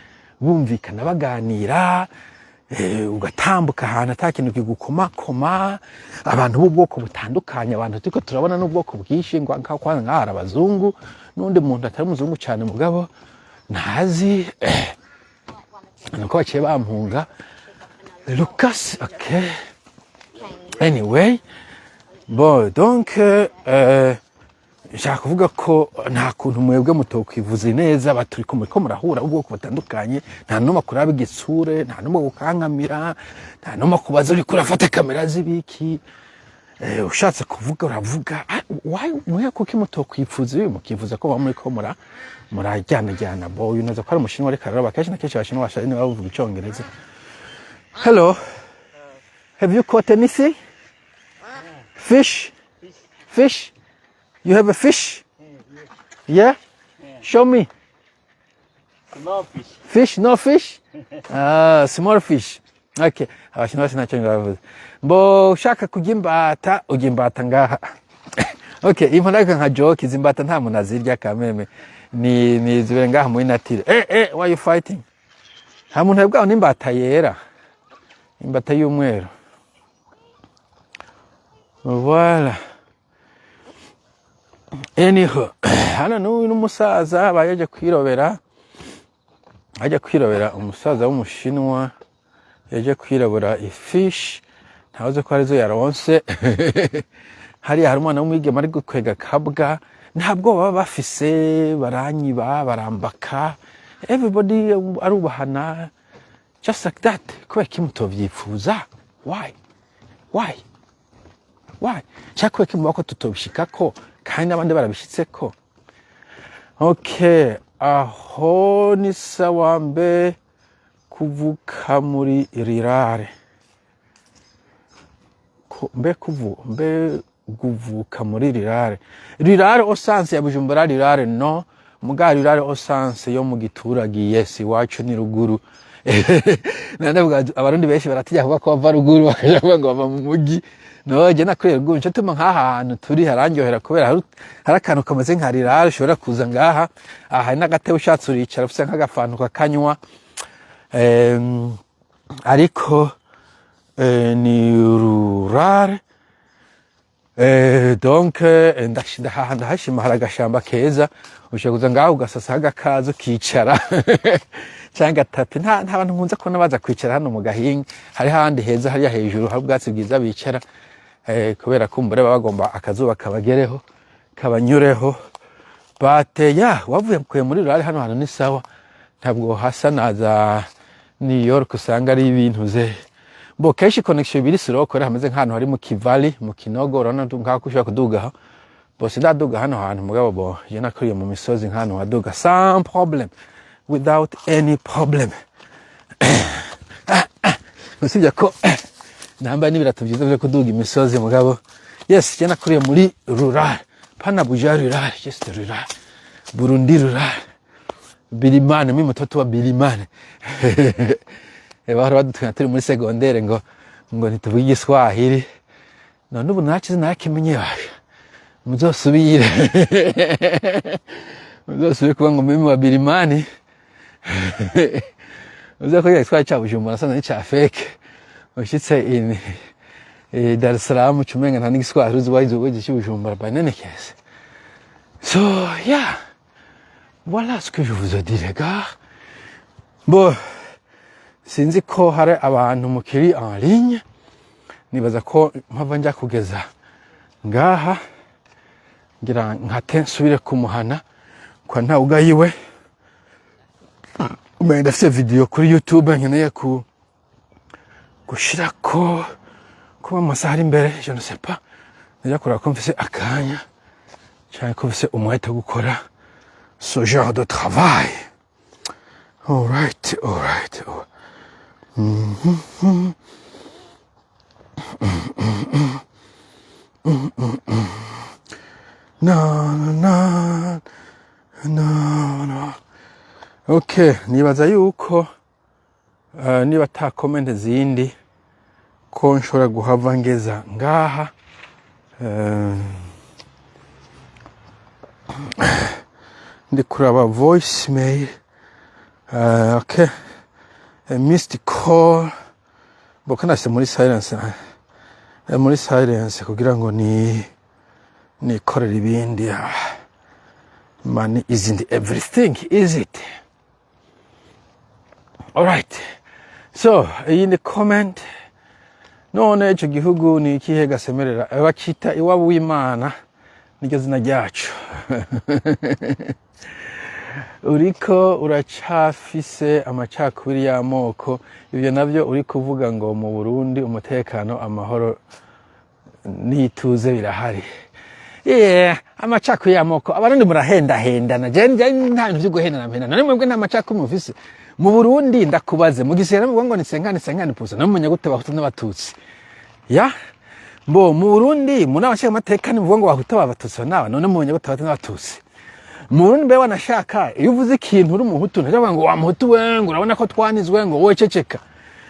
S1: bumvikana baganira ugatambuka ahantu atakintu kigukomakoma abantu b'ubwoko butandukanye abantu turiko turabona n'ubwoko bwinshi ngo nk'ahari abazungu n'undi muntu atari umuzungu cyane mugabo ntazi nuko baciye bampunga Lucas okay anyway donc nshaka kuvuga ko nta kuntu mwebwe mutokwivuze neza baturiko muriko murahura ubwoko butandukanye nta noma kuraba igitsure nta noma gukankamira nta noma kubaza uri kurafata kamera zibiki ushatse kuvuga uravuga why mwe kuki mutokwifuza mukivuza ko bamuriko murajyana boy unaza ko ari umushinwa reka rero bakaje nakeje abashinwa bashari bavuga icyongereza hello have you caught anything fish You have a fish? Yeah? Show me.
S4: Small fish.
S1: Fish? No fish? Small fish. Okay. Abashinwa sinacyo bavuze. Mbo shaka kugimbata ugimbata ngaha. Okay, imponaka nka joke izimbata nta muntu azirya kameme. Ni zibere ngaha muri natire. Why you fighting? Nta muntu yabwaho n'imbata yera. Imbata y'umweru. Voilà. Anyhow, hano n'uyu n'umusaza bayaje kwirobera umusaza w'umushinwa yaje kwirabura ifish ntavuze ko arizo yaronse hari umwana w'umwigeme ari gukwega kabwa ntabwo baba bafise baranyiba barambaka everybody arubahana just like that kubera kimutovyifuza why cyakwe kimubako tutobishikako kandi abandi barabishitseko okay aho ni sawa mbe kuvuka muri rirare mbe kuvuka muri rirare osanse ya Bujumbura rirare no muga rirare osanse yo mu gituragi yes iwacu ni ruguru nanavuga abarundi benshi baratijya kuvuga ko bava ruguru bakavuga ngo bava mu mugi no je nakwere ruguru cyo tuma nk'ahantu turi harangyohera kubera hari akantu kameze nka rirare ushobora kuza ngaha aha n'agatebe ushatse uricara ufite nk'agafantu kakanywa ariko ni rurare donc ndahashima hari agashamba keza ushobora kuza ngaho ugasasa agakaza ukicara cyangwa tapi nta bantu nkunze kubona baza kwicara hano mu gahinga hari handi heza hariya hejuru hari ubwatsi bwiza bicara kubera ko mbere bagomba akazuba kabagereho kabanyureho bateya wavuye kuye muri rurare hano hantu ni sawa ntabwo hasa naza New York usanga ari ibintu ze bo keshi connection biri siroko hameze nk'ahantu hari mu Kivali mu Kinogo urabona nk'ako ushaka kuduga bose ndaduga hano hantu mugabo bo je nakuriye mu misozi nk'ahantu waduga sans problème without any problem usibye ko nambaye n'ibirato byiza byo kuduga imisozi mugabo yes jana kuriye muri rural pana buja rural just rural Burundi rural Birimane mimi mtoto wa Birimane bahora badutwina turi muri secondaire ngo ntituvuge Igiswahili none ubu nakize nakimenye basha muzosubire kuba ngo mimi wa Birimane uzako Igiswahili cha Bujumbura sana ni cha fake ushitse in Dar es Salaam chumenga nta n'Igiswahili uziwayizo weje cy'Ubujumbura banene kese so yeah voilà ce que je vous ai dit les gars bon sinzi ko hari abantu mukiri en ligne nibaza ko mpava njya kugeza ngaha ngira nkate nsubire kumuhana kwa nta ugayiwe umenda se video kuri YouTube nkeneye gushirako kuba amasaha ari imbere je ne sais pas najya kureba ko mfise akanya cyane ko mfise umwete gukora ce genre de travail. All right. No. Okay, nibaza yuko niba ta comment zindi ko nshobora guhava ngeza ngaha ndi kuraba voicemail okay missed call bokana se muri silence kugira ngo ni korera ibindi money isn't everything is it all right so in the comment none ico gihugu ni ikihe gasemerera bakita iwabo w'Imana niryo zina ryacu uriko uracafise amacakubiri y'amoko ibyo navyo uri kuvuga ngo mu Burundi umutekano amahoro nituze birahari amacakubiri y'amoko abarundi murahendana je nta ntu guhendana none mwebwe nta macakubiri mufise mu Burundi ndakubaze mu gisera mu ngo ni 50 pusa no munya gute bahutu n'abatutsi ya mbo mu Burundi munabashaka amatekano muvuga ngo bahuta babatutsi naba none munya gute bahutu n'abatutsi mu Burundi be wanashaka iyo uvuze ikintu uri umuhutu ntaje ngo wa muhutu we ngo urabona ko twanizwe ngo wowe ceceka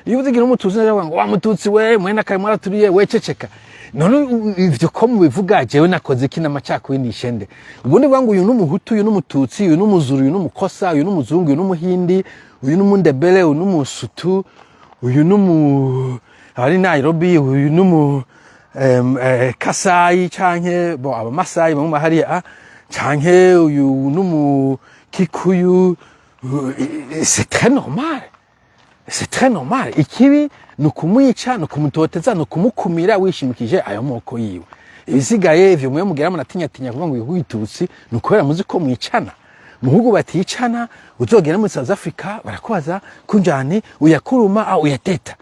S1: iyo uvuze ikintu umututsi ntaje ngo wa mututsi we mwena kai mwaraturiye we ceceka none ivyo ko mubivuga jewe nakoze iki n'amacakubiri nishende ubundi bwa ngo uyu n'umuhutu uyu n'umututsi uyu n'umuzuru uyu n'umukosa uyu n'umuzungu uyu n'umuhindi uyu n'umundebele uyu n'umusutu uyu ari Nairobi uyu n'umu Kasai canke bo abamasai mu mahariya canke uyu n'umukikuyu c'est très normal ikibi nukumwica nukumutoteza nukumukumira wishimikije ayo moko yiwe ibisigaye ivyo mwe mugira munatinya kuvuga ngo yigwitutsi nukubera muzi ko mwicana muhugu baticana uzogera muri South Africa barakubaza kunjani uyakuruma au uyateta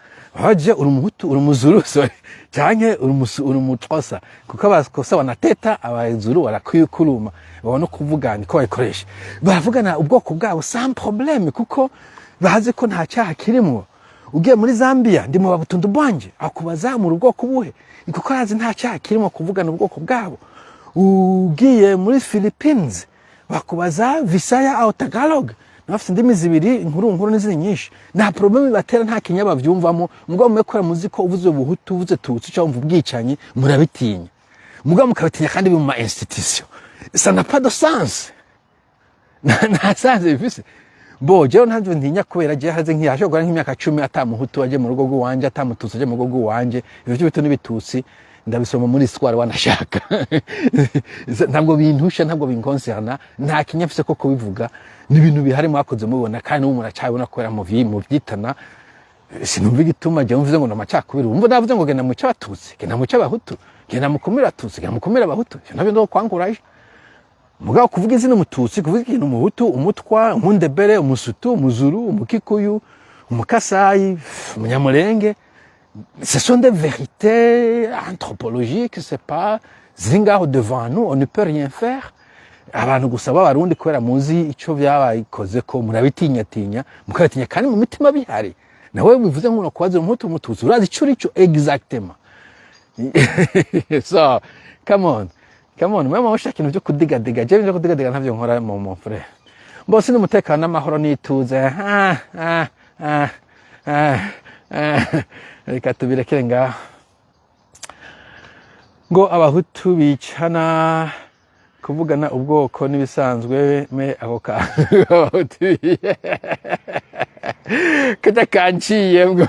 S1: baje uri umuhutu uri muzuru canke uri umutosa kuko abakosa banateta abazuru barakuyikuruma babona kuvuga niko bayikoresha baravugana ubwoko bwabo sans problème kuko bahaze ko nta cyaha kirimo ugiye muri Zambia ndi mu babutundu bwanje akubaza mu ubwoko buhe kuko arazi nta cyaha kirimo kuvugana ubwoko bwabo ugiye muri Philippines bakubaza Visaya au Tagalog nafite indimi zibiri inkuru n'izindi nyinshi nta problème batera nta kinyaba byumvamo mugabo mekora muziko uvuze ubuhutu uvuze tutsi cyo mvu bwicanyi murabitinya mugabo mukabitinya kandi mu ma institution ça n'a pas de sens nta sens bifise bo jewe ntabyo ntinya kubera je haze nkiyashogora nk'imyaka 10 atamuhutu aje mu rugo rwanje atamututsi aje mu rugo rwanje ivyo bitu n'ibitutsi ndabisoma muri histoire wanashaka ntabwo bintusha ntabwo binkoncerna nta kinyafise ko kubivuga ni ibintu bihari mwakoze mubona kandi n'umuntu acabona kwera mu vyitana sinumva igituma je mvuze ngo namacakubiri umva ndavuze ngo genda mu cy'abatutsi genda mu cy'abahutu genda mukumira tutsi genda mukumira abahutu nabyo ndo kwankuraje mugabo kuvuga izina umututsi kuvuga ikintu umuhutu umutwa umundebere umusutu umuzuru umukikuyu umukasai umunyamurenge ce sont des vérités anthropologiques c'est pas zingaho devant nous on ne peut rien faire abantu gusaba abarundi kwera muzi ico byabayikoze ko murabitinya mukabitinya kandi mu mitima bihari nawe bivuze ngo kubaza umuhutu umututsi urazi ico urico exactement. So come on mama ushaka ikintu byo kudigadiga je byo kudigadiga ntavyo nkora mon frère. Bose n'umutekano n'amahoro nituze reka tubirekere ngaho ngo abahutu bicana kuvugana ubwoko n'ibisanzwe me ako ka kajya kanciye ngo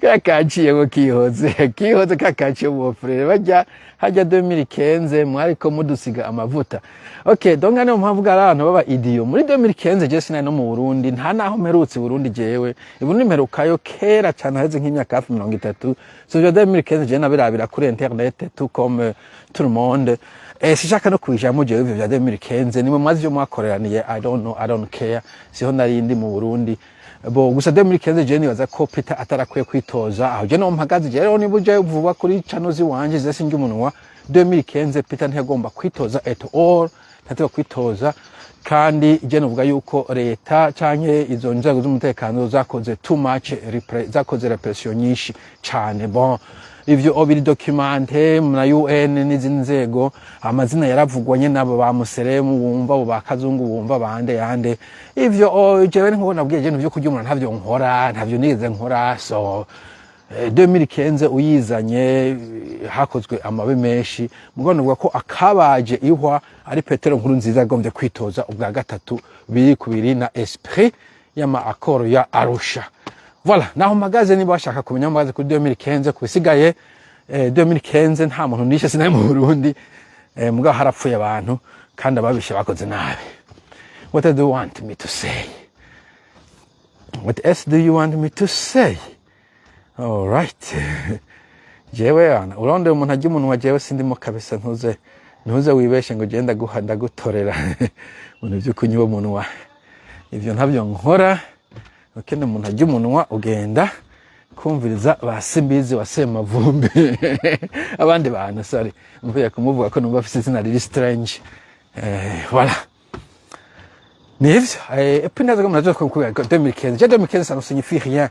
S1: kakanciye ngo kihoze kakanciye mu frere bajya hajya 2015 mwariko mudusiga amavuta. Okay, donc hano mpamvu abantu baba idiyo muri 2015 je sinari no mu Burundi nta naho mperutse Burundi jewe Burundi mperukayo kera cyane heze nk'imyaka hafi 30. So je 2015 je nabirabira kuri internet tout comme tout le monde. Sishaka no kwijamo jewe ivyo vya 2015 nimwe mwazi byo mwakoreraniye I don't care siho nari ndi mu Burundi. Bo gusa 2015 je nibaza ko Peter atarakwiye kwitoza aho je no mpagaze je rero nibuje vuba kuri channel wanje zese ngi umunwa 2015 Peter ntiyagomba kwitoza at all ntatwa kwitoza kandi je novuga yuko leta canke izo nzego z'umutekano zakoze too much zakoze repression nyinshi cyane. Bon ivyo obiri documente na UN n'izindi nzego amazina yaravugwanye nabo ba Museremu bumva bo bakazungu bumva bande yande ivyo jewe nko nabwiye je nivyo kurya umuntu ntavyo nkora ntavyo nigeze nkora. So 2015 uyizanye hakozwe amabe menshi mugono bwa ko akabaje ihwa ari Petero nkuru nziza agombye kwitoza ubwa gatatu biri kubiri na esprit y'ama accord ya Arusha. Voilà, naho magaze niba bashaka kumenya magaze kuri 2015 kubisigaye 2015 nta muntu nishe sinari mu Burundi muga harapfuye abantu kandi ababishe bakoze nabi. What do you want me to say? What else do you want me to say? All right. Jewe ana uronde umuntu ajya umuntu wa jewe sindimo kabisa ntuze wibeshe ngo genda guhanda gutorera umuntu byo kunyuba umuntu wa ivyo ntabyo nkora. Ukene umuntu ajya umunwa ugenda kumviriza basimbizi wasema vumbi abandi bantu sorry mvuye kumuvuga ko numva afite izina riri strange. Voilà nivyo epina zaga mnazo ko 2015 ça ne signifie rien.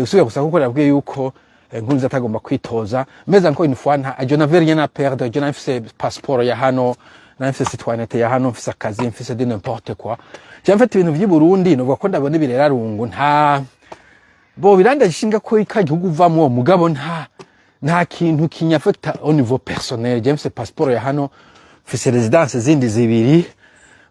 S1: Usubiye gusa kuko nabwiye yuko nkunze atagomba kwitoza meza nko une fois je n'avais rien à perdre. Je n'avais passeport ya hano n'afite citoyenneté ya hano mfise akazi mfise de n'importe quoi. Je mfite ibintu by'i Burundi no bakunda abone birera rungu nta bo biranda gishinga ko ikagihugu vamo mugabo nta kintu kinyafecta au niveau personnel. Je mfise passeport ya hano mfise résidence zindi zibiri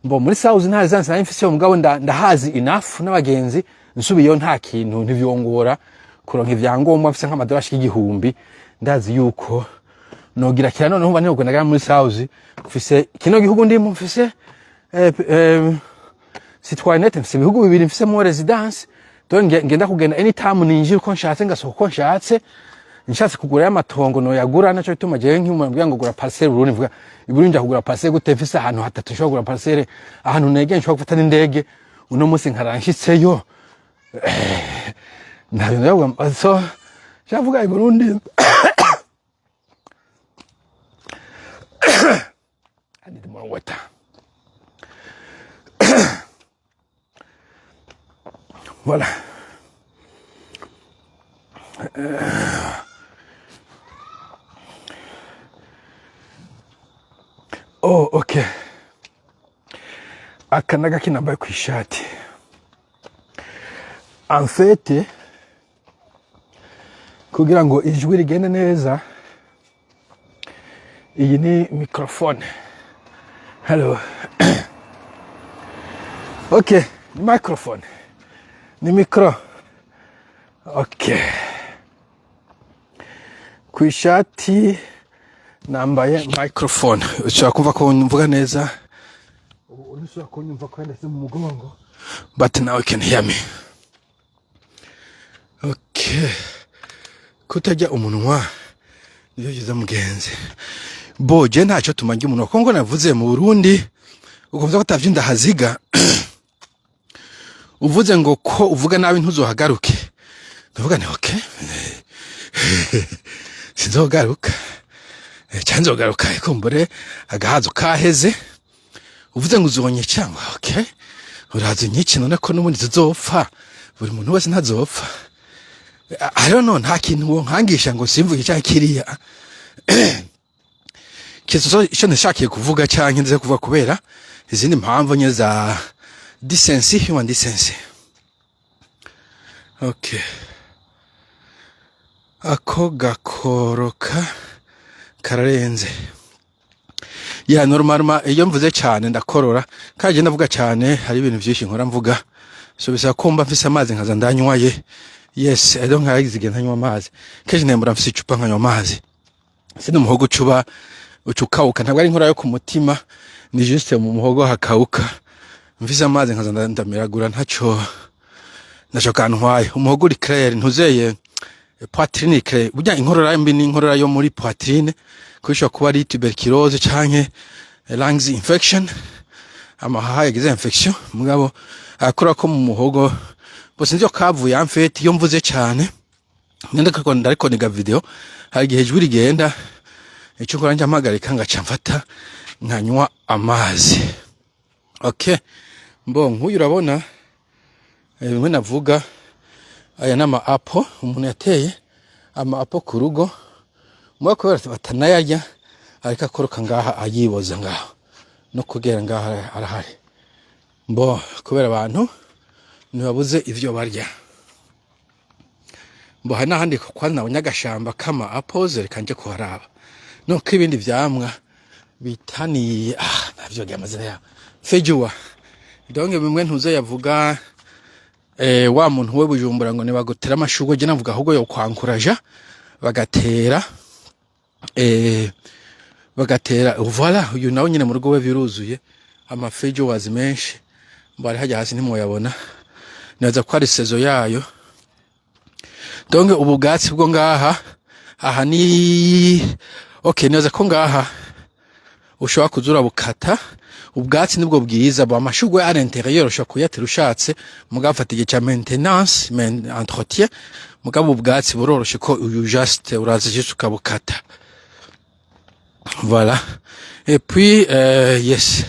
S1: mbo muri South nta résidence na mfise mugabo ndahazi enough n'abagenzi nsubiyo nta kintu ntivyongora kuronka ivyangombwa mfise nk'amadolari y'igihumbi ndazi yuko nogira kira none umva niko ndaga muri South mfise kino gihugu ndimo mfise citoyenneté mfise ibihugu bibiri mfise mu residence donc ngenda kugenda anytime ninjira uko nshatse ngasohoka uko nshatse kugura y'amatongo no yagura naco bituma jewe nk'umuntu ngo gura parcelle Burundi mvuga Burundi njya kugura parcelle gute mfise ahantu hatatu nshobora kugura parcelle ahantu nege nshobora gufata n'indege uno munsi nkaranshitseyo ntabyo so shavuga Burundi I need more water. Voilà. Oh, okay. Akanaga kinambaye ku ishati. En fait, kugira ngo ijwi rigende neza, iyi ni microphone. Hello. Okay, microphone. Ni micro. Okay. Ku ishati nambaye microphone. Ushaka kumva ko mvuga neza. Ushaka ko nyumva ko ndetse mu mugongo. But now you can hear me. Okay. Kutajya umunwa niyo yiza mugenzi. Bo je ntacyo tumangira umunwa kongo navuze mu Burundi ukumva ko tavye ndahaziga. Uvuze ngo ko uvuga nabi ntuzohagaruke. Ndavuga ni okay. Sinzogaruka. Cyanzogaruka ikumbure agahazo kaheze. Uvuze ngo uzonye cyangwa okay. Urazi nyiki none ko n'ubundi zizopfa. buri muntu wese ntazopfa. I don't know, nta kintu ngo nkangisha ngo simvuge cyangwa kiriya. Kizo icyo nashakiye kuvuga cyangwa nze kuvuga kubera izindi mpamvu nye za decency, human decency. Okay. Ako gakoroka kararenze. Ya normal iyo mvuze cyane ndakorora kaje ndavuga cyane hari ibintu byinshi nkora mvuga so bisa kumba mfise amazi nkaza ndanywaye. Yes, I don't like zige ntanywa amazi. Keje nembura mfise icupa nkanywa amazi. Sino muhogo cuba ucukauka ntabwo ari inkora yo ku mutima ni juste mu muhogo hakauka. Mfise amazi nkaza ndamiragura ntaco kantwaye. Umuhogo uri clair ntuzeye poitrine clair. Burya inkorora mbi ni inkorora yo muri poitrine kushobora kuba ari tuberculose canke lungs infection. Amahaha yagize infection mugabo akora ko mu muhogo bose ndio kavuye amfete iyo mvuze cyane ariko niga video hari gihe jwi rigenda icyo nkora njya mpagarika ngaca mfata nkanywa amazi. Okay, nk'uyu urabona bimwe navuga aya nama apple umuntu yateye ama apple ku rugo mwa kubera batanayarya ariko akoroka ngaha ayiboza ngaho no kugera ngaha arahari kubera abantu ntibabuze ivyo barya. Hana handi kwana abanyagashamba kama apples reka nje kuharaba no kibindi vyamwa bitani navyo gyamazina ya fejua idonge bimwe ntuze yavuga wa muntu we Bujumbura ngo nibagotera amashugwe je navuga ahubwo yo kwankuraja bagatera voilà uyu nawe nyine mu rugo we biruzuye amafejo wazi menshi mbari hajya hasi ntimuyabona naza ko ari sezo yayo. Donge ubugatsi bwo ngaha aha ni okay naza ko ngaha ushobora kuzura bukata ubwatsi nibwo bwiza bwa amashugwe à l'intérieur ushobora kuyatera ushatse mugafata igihe cya maintenance entretien mugabo ubwatsi buroroshe ko uyu just uraza juste ukabukata. Voilà. Et puis yes.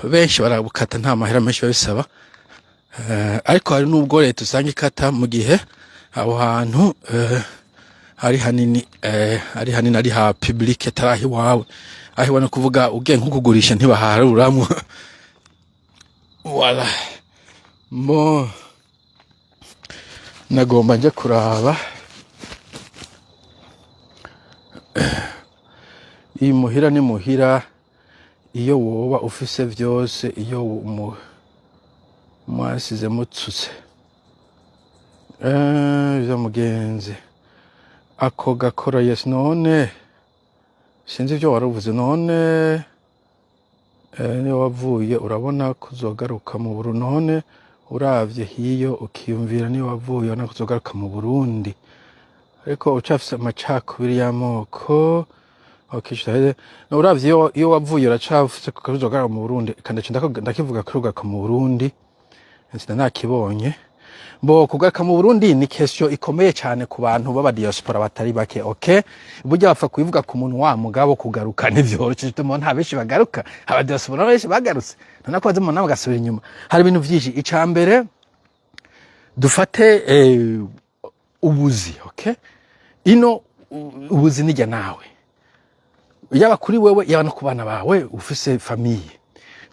S1: Benshi barabukata nta mahera menshi babisaba. Ariko hari nubwo leta usanga ikata mu gihe aho hantu ari hanini ari ha public atarahi wawe. Ahi wana kuvuga ugiye nko kugurisha ntibaharuramwe. Voilà. Nagomba nje kuraba iyi muhira ni muhira iyo woba ufise vyose iyo mwasize mutsutse bya mugenzi ako gakora yes none sinzi ivyo waruvuze none ni wavuye urabona kuzogaruka mu Burundi none uravye hiyo ukiyumvira ni wavuye na kuzogaruka mu Burundi ariko ucafise amacakubiri y'amoko. Okay, uravye iyo wavuye uracafuse kuzogaruka mu Burundi kandi ndakivuga kurugaruka mu Burundi nakibonye kugaruka mu Burundi ni question ikomeye cyane ku bantu baba diaspora batari bake. Okay, burya bapfa kubivuga ku muntu wa mugabo kugaruka nivyoroshe tumo nta benshi bagaruka aba diaspora benshi bagarutse nana kwaze mu nama gasubira inyuma hari ibintu vyinshi. Icambere dufate ubuzi. Okay, ino ubuzi nijya nawe yaba kuri wewe yaba no kubana bawe ufise famille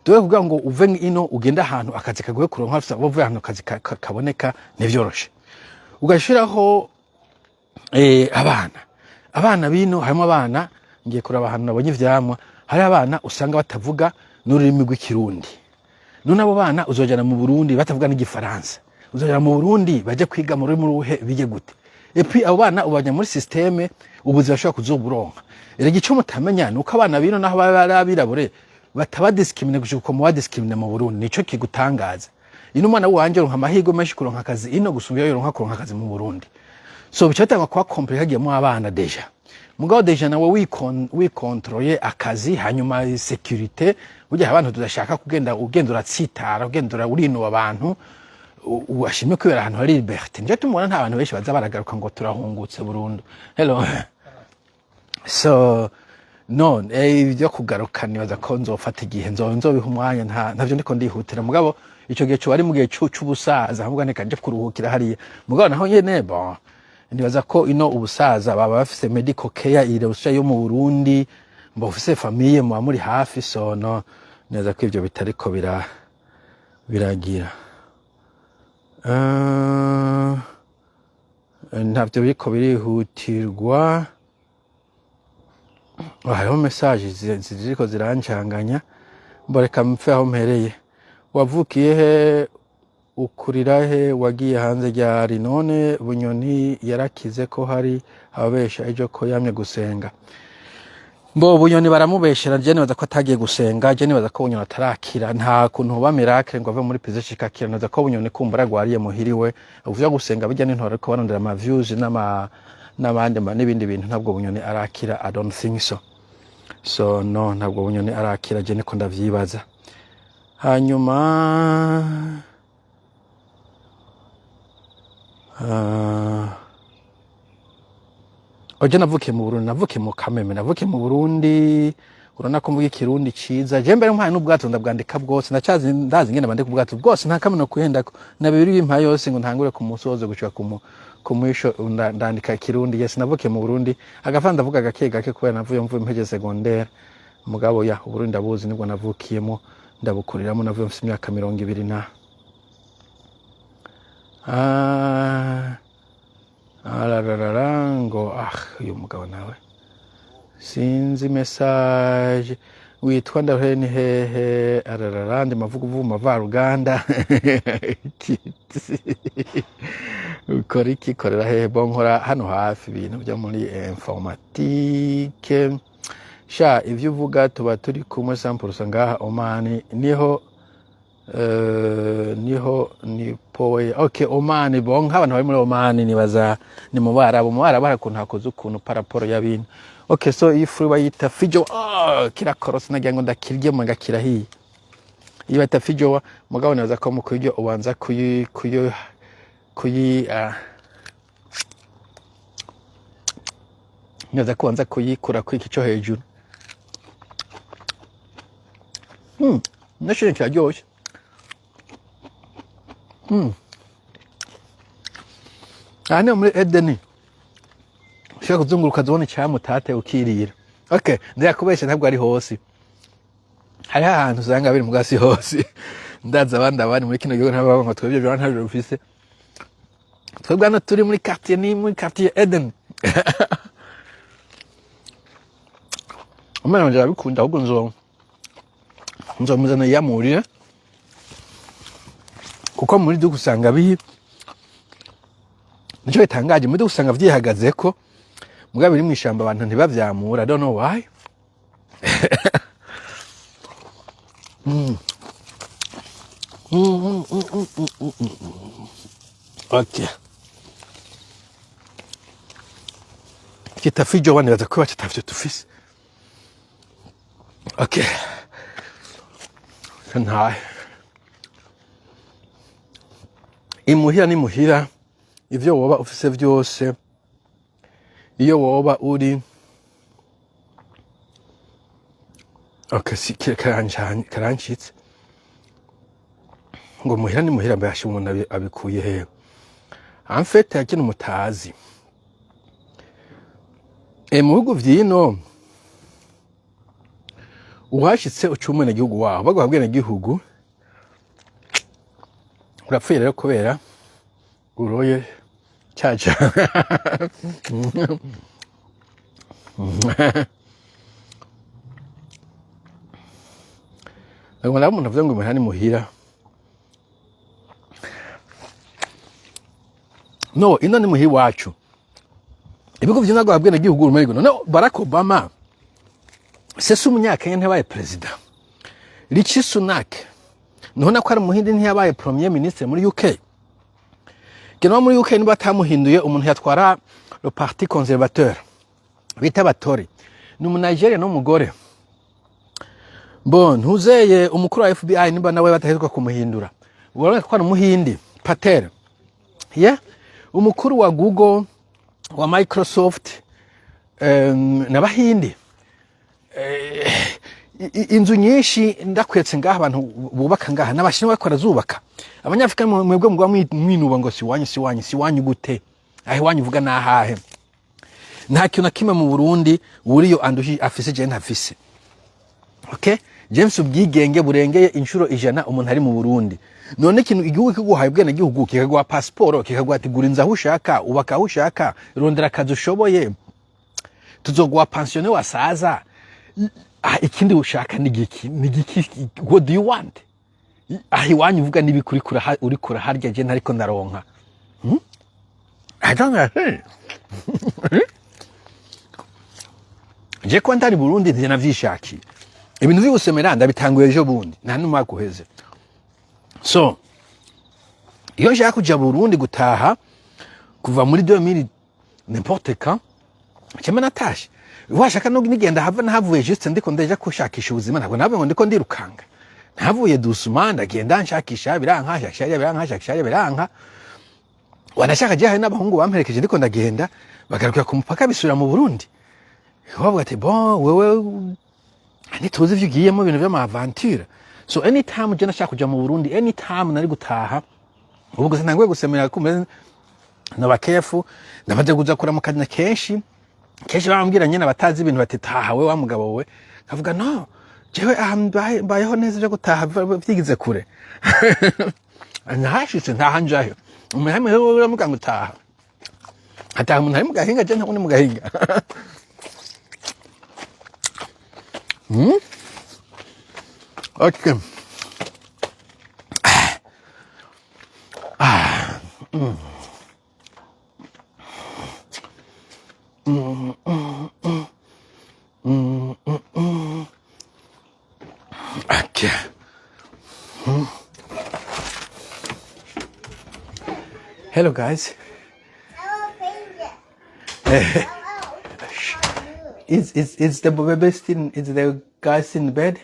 S1: dowe kugira ngo uve ino ugenda ahantu akazi kagoye kuronka afisa bavuye ahantu akazi kaboneka nivyoroshe ugashiraho abana bino harimo abana ngiye kuraba ahantu nabonye ivyamwa hari abana usanga batavuga n'ururimi rw'ikirundi none abo bana uzojana mu Burundi batavuga n'igifaransa uzojana mu Burundi baje kwiga mu rurimi ruhe bije gute et puis abo bana ubanya muri systeme ubuzi bashobora kuzoburonka. Erega ico mutamenya nuko abana bino naho barabirabure bataba discriminate gushika mu discriminate mu Burundi nico kigutangaza. Ino mwana wanje ronka amahirwe menshi kuronka akazi ino gusumbiye ronka kuronka akazi mu Burundi. So bicatanga kwa compliqué mu abana deja. Mugabo deja nawe wikontroye akazi hanyuma security burya abantu tudashaka ugenda uratsitara ugenda urino abantu uwashimye kwera ahantu hari liberté. Nje tumubona nta bantu benshi baza baragaruka ngo turahungutse Burundi. Hello. So ibyo kugaruka nibaza ko nzofata igihe nzobiha umwanya ntavyo ndiko ndihutira mugabo ico gihe cyo bari mu gihe cy'ubusaza ahubwo neka nje kuruhukira hariya mugabo naho nyene bon ndibaza ko ino ubusaza baba bafise medical care irusha yo mu Burundi mbo ufise famille mu muri hafi so no neza ko ivyo bitariko biragira ntavyo biriko birihutirwa hariho message ziriko zirancanganya mboreka mpfe aho mpereye wavukiye he ukurira he wagiye hanze ryari none Bunyoni yarakize ko hari ababesha ejo ko yamye gusenga mbo Bunyoni baramubeshera je nibaza ko atagiye gusenga je nibaza ko Bunyoni atarakira nta kuntu ba miracle ngo ave muri pize shikakira nibaza ko Bunyoni kumbura gwariye muhiriwe uvuye gusenga bijya n'intore ko barondera ama views n'abandi n'ibindi bintu ntabwo Bunyoni arakira I don't think so no ntabwo Bunyoni arakira je niko ndavyibaza hanyuma oje navukiye mu Burundi navukiye mu Kameme navukiye mu Burundi urana ko mvuga ikirundi ciza je mbere mpaye n'ubwato ndabwandika bwose ndacazi ndazi ngene bandika ubwato bwose nta kameno kuhenda na bibiri bimpa yose ngo ntangure ku musozo gushika ku mwisho ndandika ikirundi yes navukiye mu Burundi agafa ndavuga gake kubera navuye mvuye mpege secondaire mugabo ya Burundi ndabuzi nibwo navukiyemo ndabukuriramo navuye mfite imyaka 20 na ngo uyu mugabo nawe sinzi message witwa ndaheni hehe arararandi mavuga varuganda ukora iki korera hehe bonkora hano hafi ibintu byo muri informatique sha ivyo uvuga tuba turi kumwe 100% ngaha Oman niho ni poe okay Oman bon nk'abantu bari muri Oman nibaza ni mu Barabu kuntu hakoze ukuntu paraporo y'abintu okay so ifu bayita fijo kira koros nagira ngo ndakirye mu ngakirahiye iyo bayita fijo mugabo nibaza ko mu kujyo ubanza kuyi nibaza ko ubanza kuyikura kwiki cyo hejuru nashije kiraryoshye Ane muri Edeni ushaka kuzunguruka zone cyamutate ukirira okay ndakubesha ntabwo ari hose hari ahantu usanga biri mu gasi hose ndaza abandi muri kino gihugu ntabwo ngo twebye byo ntabwo rufise twebwe hano turi muri quartier Eden umwana wanje abikunda ahubwo nzomuzana yamurira kuko muri duku usanga nicyo bitangaje muri duku usanga vyihagaze ko mugabo biri mwishamba abantu ntibavyamura I don't know why okay kitafijo wane watakuwa chitafito tufisi okay kanhaye imuhira ni muhira ivyo woba ufise vyose iyo woba uri okay karanchitse ngo muhira ni muhira mbashi umuntu abikuye he amfete yakina mutazi mu bihugu vyino uhashitse ucumwe na gihugu waho bagwabwe na gihugu urapfuye rero kubera uroye cyaca ngo nabo umuntu avuga ngo muhira ni muhira no ino ni muhira wacu ibigo vyina gwabwe na gihugu rumwe no Barack Obama sese umunyakenya ntiyabaye president Rishi Sunak none ko ari muhindi ntiyabaye premier ministre muri UK kino muri UK niba tamuhinduye umuntu yatwara le parti conservateur bita Batori ni umunigeria no mugore bon huzeye umukuru wa FBI niba nawe bataheruka kumuhindura urabona ko ari umuhindi Patel umukuru wa Google wa Microsoft n'abahindi inzu nyinshi ndakwetse ngaha abantu bubaka ngaha n'abashinwa bakora zubaka abanyafrika mwebwe mugwa mwinuba ngo siwanyu gute ahe wanyu vuga nahahe nta kintu nakimwe mu Burundi uriyo andushi afise je ntafise okay James ubwigenge burengeye inshuro 100 umuntu ari mu Burundi none kintu igihugu kiguhaye bwene gihugu kikaguha passport kikaguha ati gura inzu aho ushaka ubaka aho ushaka rondera akazi ushoboye tuzoguha pensione wasaza ikindi ushaka ni giki what do you want ahi wanyu vuga nibikuri uri kura harya je ntariko ndaronka I don't know je ko ntari Burundi nje navyishaki ibintu vy'ubusemera ndabitanguye ejo bundi nta numwaka uheze so iyo nshaka kuja Burundi gutaha kuva muri 2000 n'importe quand cyema natashe washaka no nigenda hava nahavuye juste ndiko ndeja kushakisha ubuzima ntabwo nabe ngo ndiko ndirukanga nahavuye dusuma ndagenda nshakisha biranka wanashaka je hari n'abahungu bamperekeje ndiko ndagenda bagarukira ku mupaka bisubira mu Burundi bavuga ati bon wewe ntituzi ivyo ugiyemo ibintu vy'ama aventure so anytime je nashaka kuja mu Burundi anytime nari gutaha ubwo gusa ntanguye gusemera kumbe nabakefu ndabaje kuza kuramukanya kenshi bambwira nyene batazi ibintu batitaha we wa mugabo we kavuga no jewe mbayeho neza byo gutaha vyigize kure nahashitse ntahanjayo umehame uramuga gutaha ataha umuntu ari mu gahinga je ntabone mu gahinga okay Okay. Hello guys. Is the baby still? Is the guys in bed?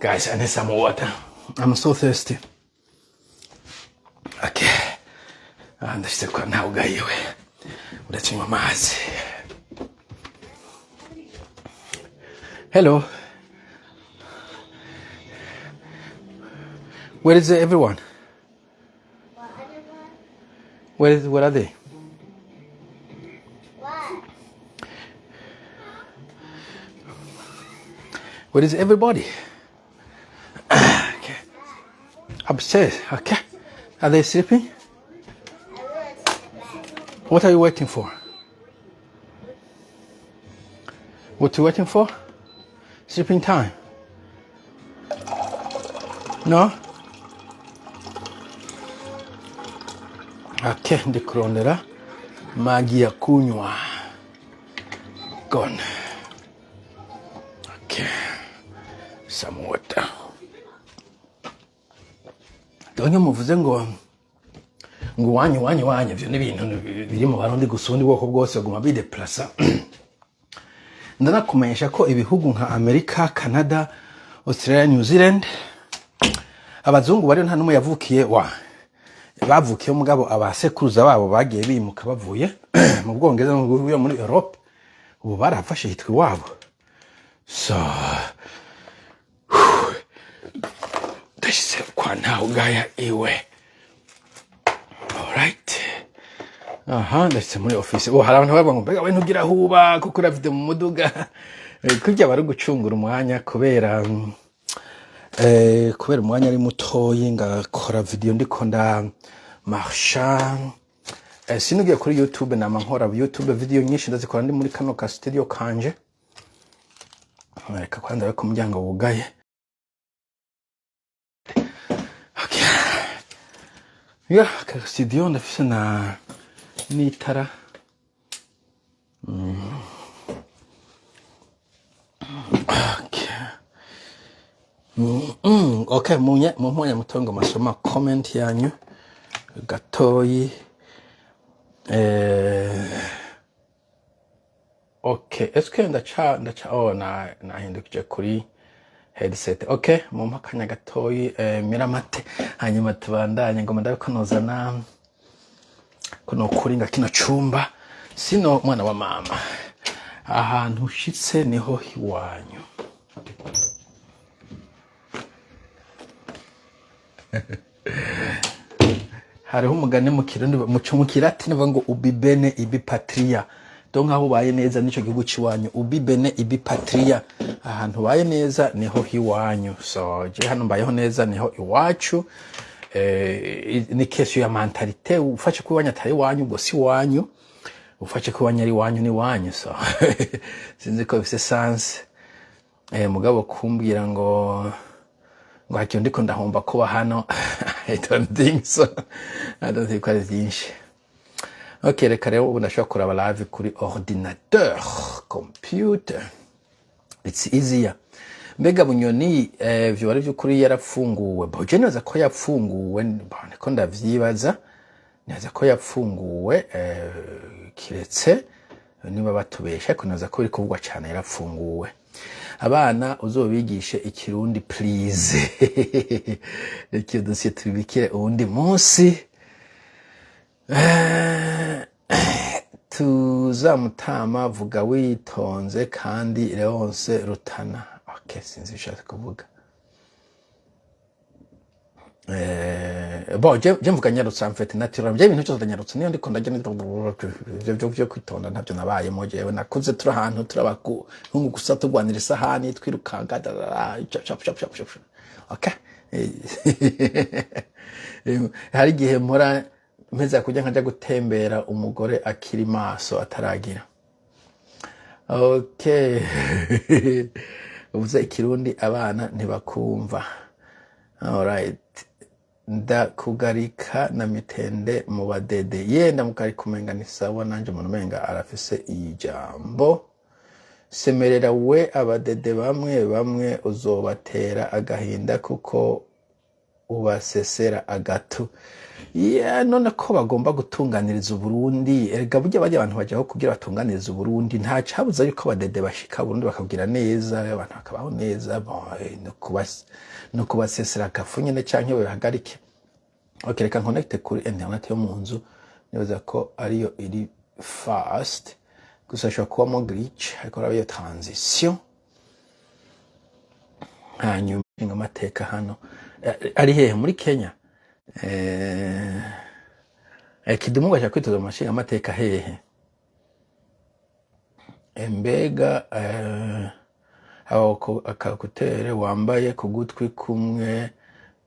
S1: Guys, I need some water. I'm so thirsty. Okay. Ndashitse kwa nawe ugayiwe. Urachinywa amazi. Hello. Where is everyone? Where are they?
S5: What?
S1: Where is everybody? Okay. Upstairs, okay. Are they sleeping? What are you waiting for? What are you waiting for? Sleeping time? No? Okay, ndi kurondera maji ya kunywa. Gone. Okay. Some water. Donye muvuze ngo wanyu byo n'ibintu biri mu Barundi gusundi bwoko bwose guma bideplace. Ndanakumenyesha ko ibihugu nka Amerika, Canada, Australia, New Zealand abazungu bari nta numwe yavukiye bavukiye mugabo abasekuruza babo bagiye bimuka bavuye mu Bwongereza no muri Europe ubu barafashe hitwe wabo. So ndashise kwa ntawe ugaya iwe. Alright. Ndashitse muri office. Hari abantu bavuga ngo mbega we ntugira huba kuko uravide mu muduga. Kujya bari gucungura umwanya kubera umwanya ari mutoyi ngakora video ndiko nda marsha. Sinugiye kuri YouTube na nkora YouTube video nyinshi ndazikora ndi muri kano ka studio kanje. Reka kwanda ko umuryango wugaye. Okay. Ka studio ndafise na n'itara. Okay, munya mutongo masoma comment yanyu gatoyi. Okay, eske ndacha nahindukije kuri headset. Okay, mumpakanya gatoyi miramate hanyuma tubandanye ngo ndabikonoza na kuno kuringa kino cumba sino mwana wa mama ahantu ushitse niho iwanyu. Hariho umugani mu Kirundi mu Kilatini bavuga ngo ubi bene ibi patria. Donc aho ubaye neza nico gihugu ciwanyu, ubi bene ibi patria. Ahantu ubaye neza niho iwanyu. So je hano mbayeho neza niho iwacu. Ni kesho ya mentalite, ufashe ko iwanyu atari iwanyu ubwo si iwanyu, ufashe ko iwanyu ari iwanyu ni iwanyu. So sinzi ko bifise sense. Mugabo kumbwira ngo hakiyo ndiko ndahomba kuba hano, I don't think so. I don't think ari byinshi. Okay, reka rero ubu ndashobora kuraba live kuri ordinateur, computer. It's easier. Mbega Bunyoni vyo bari vy'ukuri yarafunguwe. Boje neza ko yapfunguwe, niko ndavyibaza. Neza ko yapfunguwe kiretse niba batubesha ko naza ko biri kuvugwa cyane yarapfunguwe. Abana uzobigishe ikirundi please. Reka dosiye tubikire undi munsi. Tuzamutama vuga witonze kandi Leonce Rutana. Okay, sinzi bishatse kuvuga. Bon, je mvuga nyarutse en fait natural. Bya ibintu cyose nyarutse niyo ndiko ndajya byo kwitonda ntabyo nabaye mo jewe nakuze turi ahantu turabaku nkungu gusa tugwanira isahani twirukanga chap. Okay. Hari gihe mpora mpeza kujya nkaja gutembera umugore akiri maso ataragira. Okay. Uvuze ikirundi abana ntibakumva. All right. Ndakugarika na mitende mu badede yenda mukari kumenga ni sawa nanje umuntu menga arafise ijambo. Semerera we abadede bamwe uzobatera agahinda kuko ubasesera agatu. None ko bagomba gutunganiriza Burundi, erega burya bajya abantu bajaho kugira batunganiriza Burundi, nta cabuza yuko abadede bashika Burundi bakabwira neza abantu bakabaho neza, no kubasesera agafu nyene canke bahagarike. Okay, reka connect kuri internet yo mu nzu nibaza ko ariyo iri fast, gusa ashobora kuba mo glitch ariko arabiyo transition. Hanyuma amateka hano ari hehe muri Kenya. Kidumu gasha kwitoza amashinga amateka hehe. Mbega akakutere wambaye kugutwi kumwe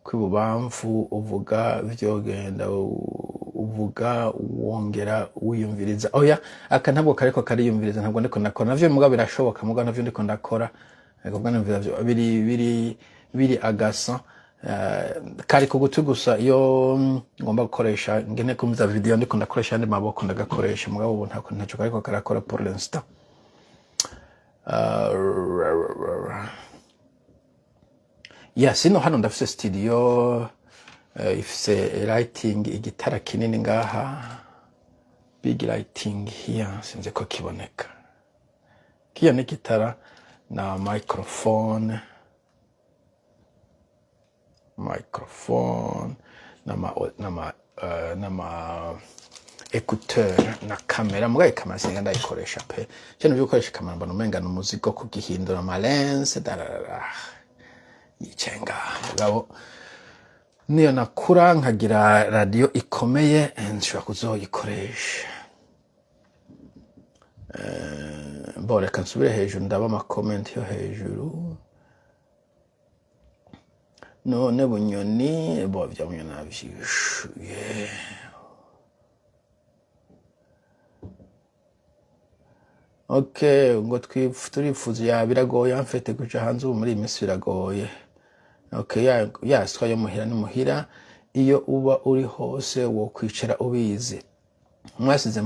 S1: kwibubamfu uvuga vyogenda uvuga wongera wiyumviriza. Oya aka ntabwo kariko kariyumviriza, ntabwo ndiko nakora navyo mugabo birashoboka mugabo navyo ndiko ndakora. Akobwa navyo biri agasa. Kari kugutwi gusa iyo ngomba gukoresha ngene kumva video ndiko ndakoresha andi maboko ndagakoresha mugabo ubu ntacyo kariko karakora pour l'instant. Sino hano ndafise studio ifise lighting igitara kinini ngaha, big lighting here sinze ko kiboneka. Kiyo ni gitara na microphone na ma écouteur na kamera mugaye kamera singa ndayikoresha pe cyane byo gukoresha kamera mbona umenga n'umuzigo kugihindura ama lens yicenga mugabo niyo nakura nkagira radio ikomeye nshobora kuzoyikoresha. Bore kansubire hejuru ndaba ama comment yo hejuru. None Bunyoni bo bya Bunyoni navyishuye. Okay, ngo turifuza ya biragoye amfete kuja hanze ubu muri imisi biragoye. Okay, swa yo muhira ni muhira iyo uba uri hose wo kwicara ubizi. Mwasize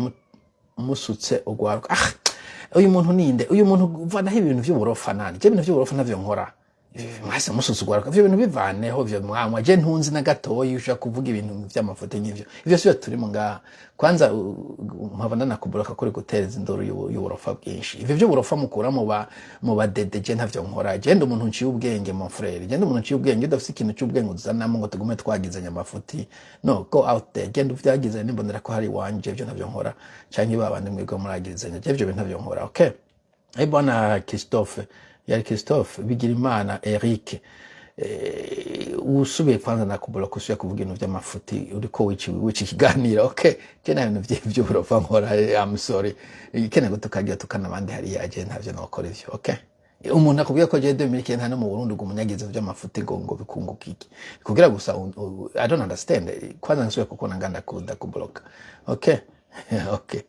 S1: musutse ugwaruka. Uyu muntu ninde? Uyu muntu uvanaho ibintu by'uburofa nani? Je ibintu by'uburofa navyo nkora. mwase musuzugura ivyo bintu bivaneho vyo mwamwa je ntunzi na gatoyi ushaka kuvuga ibintu vy'amafoto nk'ivyo ivyo siyo turimo ngaha kwanza mpabana nakuboroka kuri gutereza indoro y'uburofa bwinshi ivyo vy'uburofa mukura mu badede je ntavyo nkora je ndi umuntu nciye ubwenge mon frère je ndi umuntu nciye ubwenge udafise ikintu cy'ubwenge uzanamo ngo tugume twagizanya amafuti no go out there je nduvyagize nimbonera ko hari wanje ivyo ntavyo nkora canke babandi mwego muragirizanya je ivyo bintu ntavyo nkora okay bwana Christophe yari Christophe Bigirimana Eric usubiye kwanza nakubura kusuye kuvuga ibintu by'amafuti uriko wici kiganira okay je na bintu by'uburofa nkora I'm sorry ikene gutukagira tukana abandi hari yaje ntavyo nokora ivyo okay umuntu akubwiye ko je 2000 nta no mu Burundi gumunyagize by'amafuti ngo bikunguka iki kugira gusa I don't understand kwanza nsuye kuko nanganda kubloka okay okay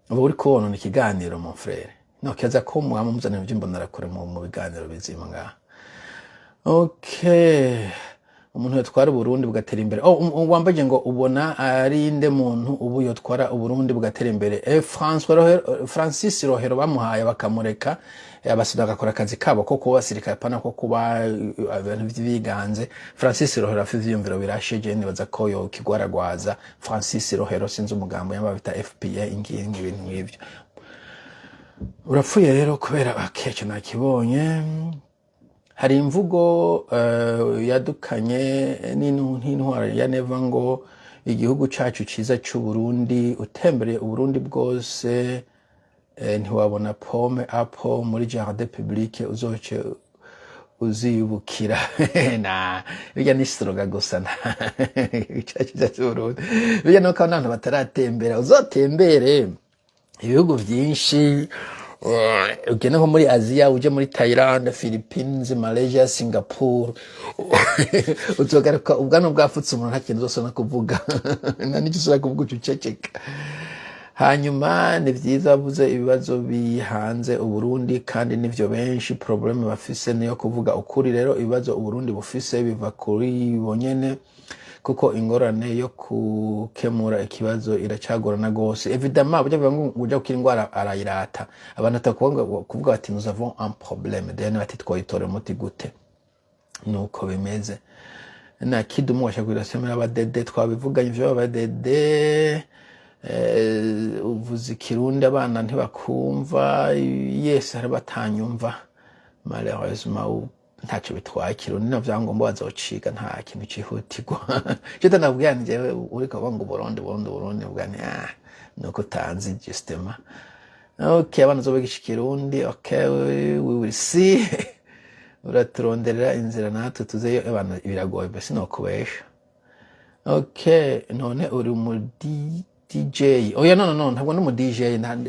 S1: ubu uri kubona ikiganiro mon frère no kiaza ko mwamuzana by'imbonera kure mu biganiro bizima ngaha okay umuntu yatwara Burundi bugatera imbere wambaje ngo ubona ari nde muntu ubu yatwara Burundi bugatera imbere Francis Rohero bamuhaye bakamureka abasida gakora akazi kabo ko kuba basirikare pana ko kuba abantu biganze Francis Rohero afite ivyumviro birasheje nibaza ko yo kigwaragwaza Francis Rohero sinzi umugambo yambabita FPA ingingi ibintu nk'ivyo urapfuye rero kubera akecho nakibonye hari imvugo yadukanye n'intwara ya neva ngo igihugu cacu ciza cy'u Burundi utembereye Uburundi bwose ntiwabona pomme apple muri jardin public uzoce uzibukira na bijya nistroga gusa na cacu cy'u Burundi bijya no kana abantu bataratembera uzotembere ibihugu byinshi ugene nko muri Aziya uje muri Thailand Philippines Malaysia Singapore uzogaruka ubwano bwafutse umuntu nta kintu zose no kuvuga na n'icyo usaba kuvuga uceceka hanyuma ni vyiza bavuze ibibazo bihanze Uburundi kandi nivyo benshi problème bafise niyo kuvuga ukuri rero ibibazo Uburundi bufise biva kuri bonyene kuko ingorane yo kukemura ikibazo iracagorana gose évidemment burya bivuga ngo uja kukira ingwara arayirata abantu atakuvuga bati nous avons un problème dene bati twoyitore muti gute nuko bimeze na kidumu washakira semera abadede twabivuganye ivyo abadede uvuze Kirundi abana ntibakumva yes hari batanyumva malheureusement ntacyo bitwaye Kirundi no vyangomba bazociga nta kintu cihutirwa cyo tanabwiye nje uri kabango Burundi bwani nuko tanzi justement okay abana zo bigisha Kirundi okay we will see uraturonderera inzira natwe tuzeyo abana biragoye bese no kubesha okay none uri mu DJ oya no ntabwo no mu DJ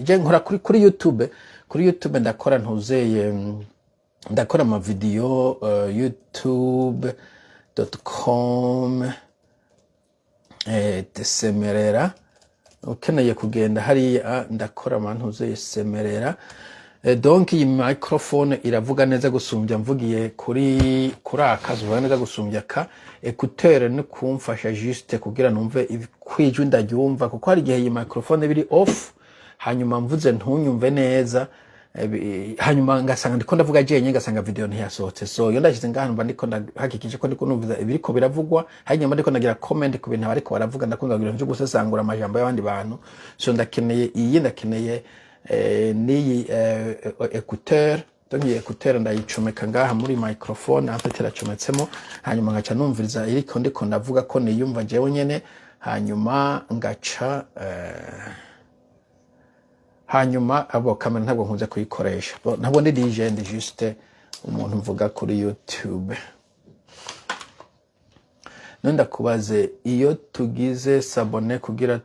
S1: je nkora kuri YouTube ndakora ntuzeye ndakora ama video youtube.com tesemerera ukeneye kugenda hari ndakora abantu uzesemerera donc iyi microphone iravuga neza gusumbya mvugiye kuri akazi vuga neza gusumbya ka écouteur no kumfasha juste kugira numve kwijwi ndagyumva kuko hari gihe iyi microphone biri off hanyuma mvuze ntunyumve neza hanyuma ngasanga ndiko ndavuga jenye ngasanga video ntiyasohotse so yo ndashyize ngahantu mba ndiko ndahakikije ko ndiko numviza ibiriko biravugwa hanyuma ndiko ndagira comment ku bintu bariko baravuga ndakunda kugira byo gusesangura amajambo y'abandi bantu so ndakeneye ni écouteur donc écouteur ndayicomeka ngaha muri microphone afite iracometsemo hanyuma ngaca numviriza iriko ndiko ndavuga ko niyumva jewe nyene hanyuma ngaca hanyuma abo kamera ntabwo nkunze kuyikoresha ntabwo ndi DJ ndi juste umuntu mvuga kuri YouTube nenda kubaze iyo tugize sabone kugira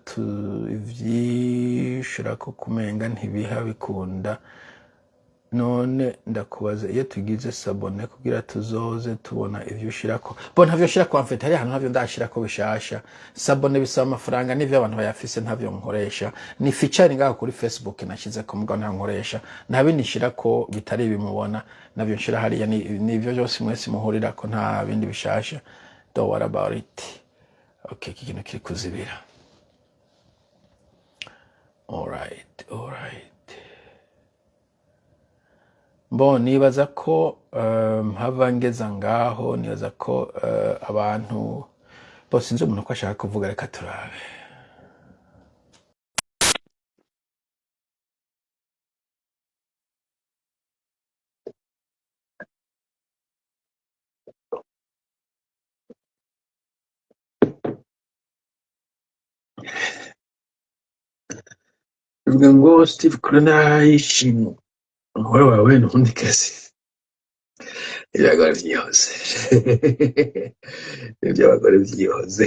S1: tuvyishira ko kumenga ntibiha bikunda none ndakubaze iyo tugize sabone kugira tuzoze tubona ivyo ushirako ntavyo shirako amfite hari hano ntavyo ndashirako bishasha sabone bisaba amafaranga n'ivyo abantu bayafise ntavyo nkoresha ni featuring ngaho kuri Facebook nashize ko mugabo nta nkoresha ntabindi nshirako bitari bimubona navyo nshira hariya n'ivyo byose mwese muhurira ko nta bindi bishasha don't worry about it okay kikintu kiri kuzibira all right bon nibaza ko hava ngeza ngaho nibaza ko abantu bose sinzi umuntu ko ashaka kuvuga reka turabe. Bivuga ngo Steve Corona yishimye umugore wawe n'ubundi kazi iby'abagore byihuse iby'abagore byihuse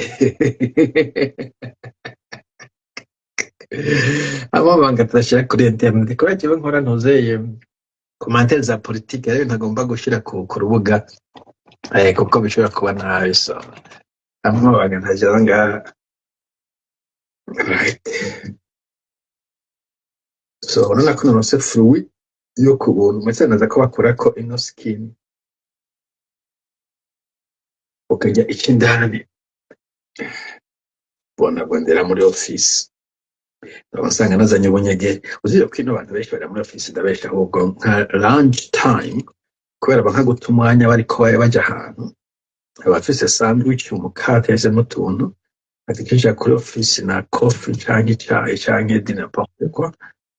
S1: amabanga tudashira kuri internet kubera kiba nkora ntuzeye commentaire za politique rero ntagomba gushira ku rubuga kuko bishobora kuba nabi so amabanga ntajya ngaha. Right. So urabona ko nonose fruit yo kubuntu mwese naza ko bakora ko ino skin ukajya ikindani bona bondera muri office abasanga nazanye ubunyege uzira ko ino bantu benshi bari muri office ndabesha ahubwo nka lunch time kubera banka guta umwanya bari ko bajya ahantu abafise sandwich umukate yase mutuntu atikisha kuri office na coffee cyangwa icyayi cyangwa dinner n'importe quoi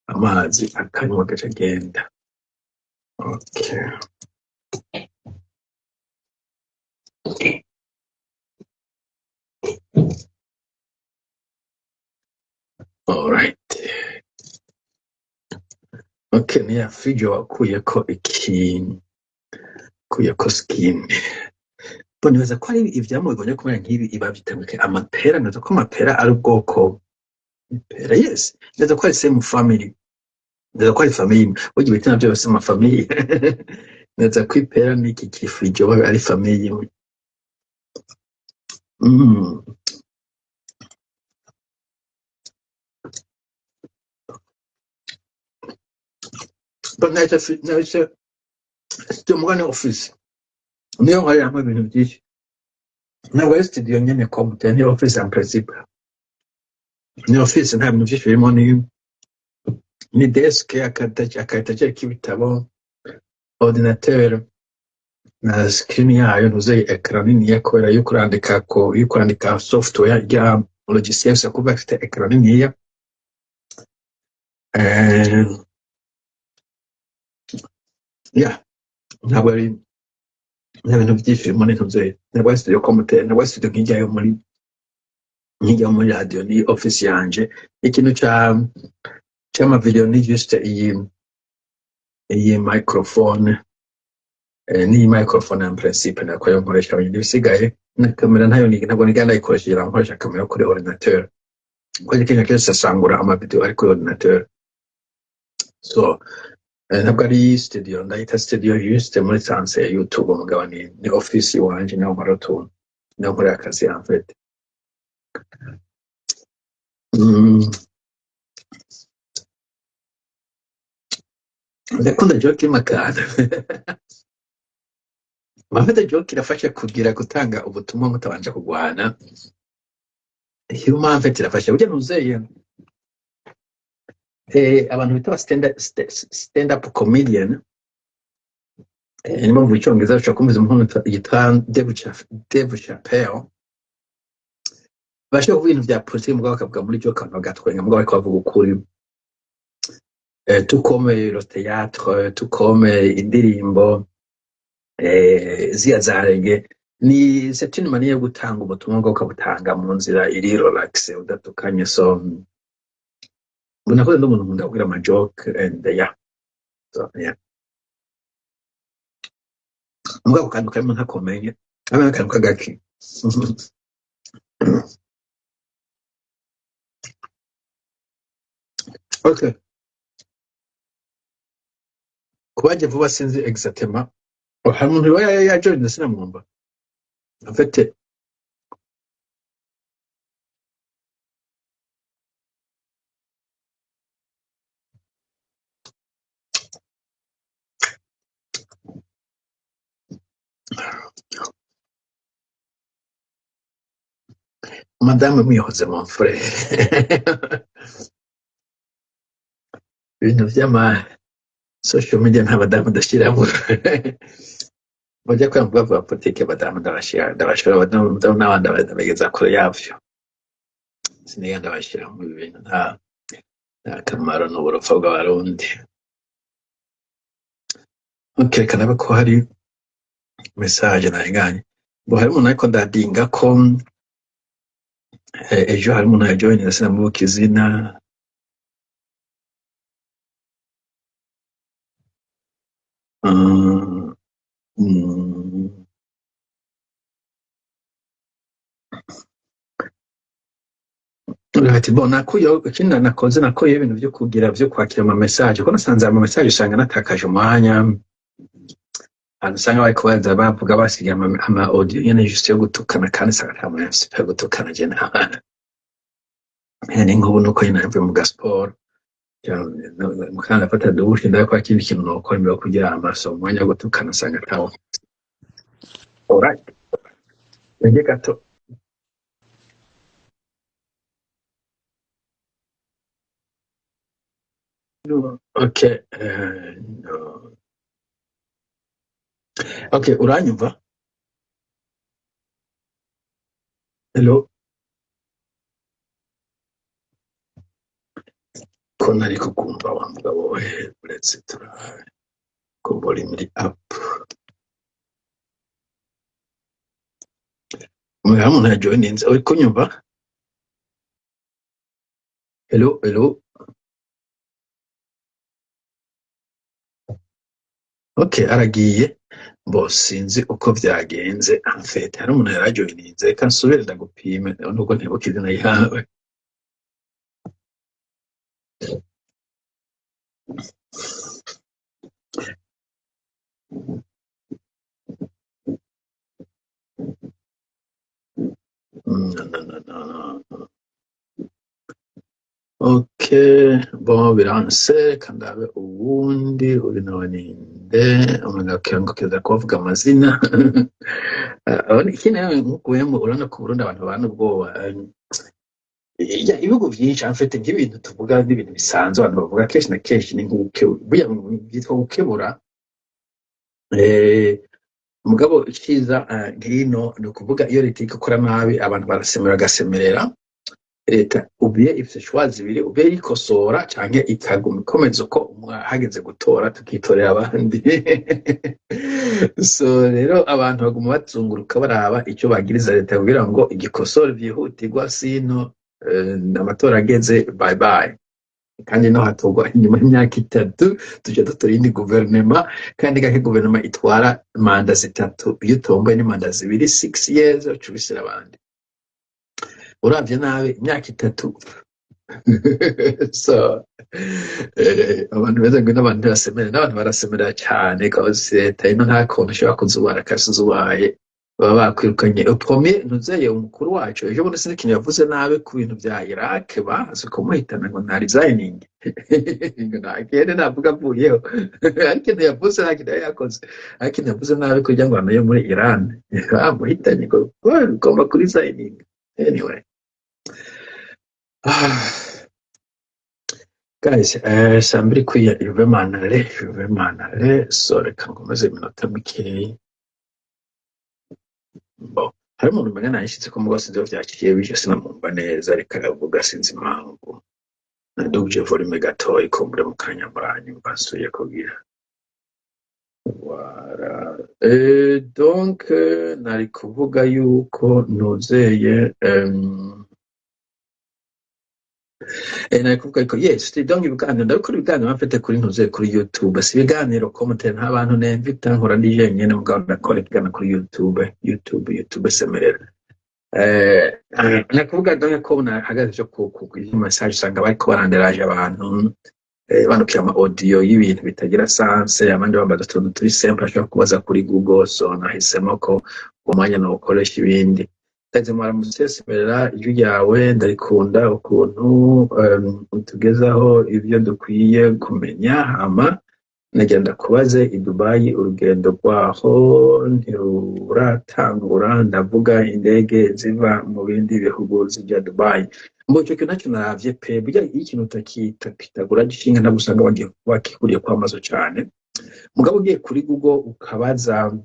S1: amazi akanywa gace agenda. Okay. All right. Okay, niya video wakuyeko kuyeko skin. Bo nibaza ko ari ivyamwe bigomye kumera nk'ibi iba bitamike amapera nazo ko amapera ari ubwoko pera yes nazo ko ari same family nazo ko ari family ugiye bitana byose ama family nazo ko ipera n'iki kifrijo ari family. But naje mugane office niyo hari ama bintu byinshi na west studio nyene computer ni office en principe ni office nta bintu byinshi birimo ni desk akataje k'ibitabo ordinateur na screen yayo nuze ecran nini yakora yo kurandika software ya logiciel sa kuba afite ecran nini ya yeah ntabwo ari n'ibintu byinshi muri ntuze na west studio computer na west studio nkijyayo muri radio ni office yanje ikintu cyama video ni just iyi microphone ni microphone en principe na kwa nkoresha ibindi bisigaye na kamera ntayo ntabwo nigenda ikoresha nkoresha kamera kuri ordinateur kwa kintu cyose sangura ama video ari kuri ordinateur so ntabwo ari studio ndayita studio just muri sanse ya YouTube umugabo ni office wanje naho maroto naho muri akazi en fait. Ndakunda joke makana mafite joke irafasha kugira gutanga ubutumwa mutabanje kugwana human fait irafasha ujya nuzeye abantu bita stand up comedian ni mu cyongereza ushaka kumviza umuntu yitwa Dave Chappelle bashaka kuvuga ibintu bya politiki mugabo bakavuga muri joke abantu bagatwenga mugabo ariko bavuga ukuri tout comme le théâtre tout comme indirimbo ziyazarege ni c'est une manière yo gutanga ubutumwa bwo kabutanga mu nzira iri relax udatukanye so mbona ko umuntu nkunda kugira ama joke and yeah so yeah mugabo kandi karimo ntakomenye abana kandi kagaki okay kubaje vuba sinzi exactement hari umuntu ya join sinamwumva en fait madame Mihoze mon frère ibintu by'ama
S5: social media nta badamu ndashiramo bajya kwanga bavuga politike badamu ndabashira abadamu n'abandi bageza kure yavyo siniga ndabashira mu bintu nta kamaro n'uburofa bw'abarundi. Kerekana ko hari message narenganye bo hari umuntu ariko ndadinga ko ejo hari umuntu yajoinira sinamubuka izina ati bo nakuyo ikindi nakoye ibintu byo kugira byo kwakira ama message ko nasanze ama message usanga natakaje umwanya usanga bariko baza bavuga basiga ama audio nyene juste yo gutukana kandi sanga nta muntu afite gutukana je ni nk'ubu nuko nyine navuye mu gasport mukanda afata dushe ndakora ikindi kintu nuko mbere kugira amaso umwanya wo gutukana sanga tawo. Alright, nge gato okay no. Okay, uranyumva? Hello? Ko nari kukumva wa mugabo we uretse turahaye ko bori muri app. Umuntu yajoininze uri kunyumva? Hello, hello? Okay, aragiye. Bo sinzi uko byagenze amfete hari umuntu yarajoininze kansubire ndagupime nuko ntibuka izina yawe. No. Okay, bon biranse kandabe uwundi uri nawe ninde umugakanga keza kuvuga amazina ikindi nk'ukuyemo urana ku Burundi abantu bana ubwoba ibihugu byinshi amfete nk'ibintu tuvuga n'ibintu bisanzwe abantu bavuga kenshi na kenshi ni nk'uke byitwa gukebura mugabo ikiza nk'ino ni ukuvuga iyo leta ikora nabi abantu bagasemerera leta ubiye ifite shwazi biri ubiye ikosora canke ikaguma ikomeza uko hageze gutora tukitorera abandi so rero abantu baguma bazunguruka baraba icyo bagiriza leta kugira ngo igikosore byihutirwa sino amatora ageze bye bye kandi no hatogwa inyuma y'imyaka 3 tujya dutora indi guverinoma kandi gake guverinoma itwara manda 3 iyo tomboye ni manda 2 6 years ucubisira abandi uravye nawe imyaka 3 so abantu beza ngo n'abantu barasemera cyane kose leta ino nta kontu ushobora kuzubara kasi zubaye baba bakwirukanye premier ntuzeye umukuru wacu ejo bundi sinzi ikintu yavuze nabe ku bintu bya Iraq bazi kumuhitana ngo nta resigning ngo ntakende navuga avuyeho ariko yavuze ntakindi yakoze ariko yavuze nabe kugira ngo anayo muri Iran bamuhitanye ngo ugomba kuri resigning anyway. Guys, sambiri kwiya Juvemanale so reka ngomeze iminota mikeyi. Bo hari umuntu mbega nayishitse ko mugose ivyo vyakiriye bije sinamumva neza reka avuga sinzi impamvu nadugije volume gatoyi ko muri mu kanya muranyu basuye kugira wara donc nari kuvuga yuko nuzeye nari kuvuga ko yes donc ibiganiro ndabikora ibiganiro mfite kuri ntuze kuri YouTube si ibiganiro commentaire nta bantu nemvita nkora nije nyene mugabo ndakora ikiganiro kuri YouTube semerera nakuvuga donc ko nahagaze cyo kugira message usanga bariko baranderaje abantu banukira ama audio y'ibintu bitagira sense abandi bambaza tuntu turi simple ashobora kubaza kuri Google so nahisemo ko umwanya no ukoresha ibindi taze mara musemerera ijwi ryawe ndarikunda ukuntu utugezaho ibyo dukwiye kumenya hama nagenda kubaze i Dubai urugendo rwaho ntiruratangura, ndavuga indege ziva mu bindi bihugu zijya Dubai. Mbo ico kintu naco naravye pe, burya iyo ikintu utakitagura gishinga ndagusanga wakikuriye kwamazo cane. Mugabo ugiye kuri Google ukabaza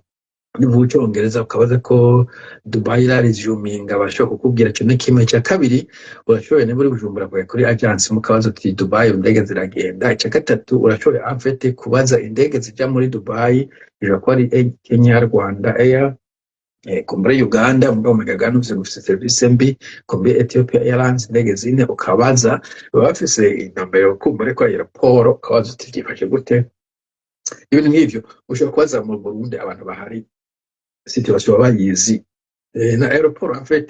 S5: nivuga icongereza ukabaza ko Dubai iraresuminga bashobora kukubwira kimwe kimwe. Cya kabiri urashoboye niba uri Bujumbura kure kuri agence mukabaza uti Dubai indege ziragenda. Icya gatatu urashoboye afete kubaza indege zijya muri Dubai ija ko ari Kenya, Rwanda Air, kumbure Uganda mugabo megagano ufise service mbi, kumbure Ethiopia Airlines indege zine ukabaza baba bafise intumbero kumbure ko aeroport ukabaza uti gifashe gute. Ibintu nk'ivyo ushobora kubaza mu Burundi abantu bahari situation bayizi. Na aeroport en fait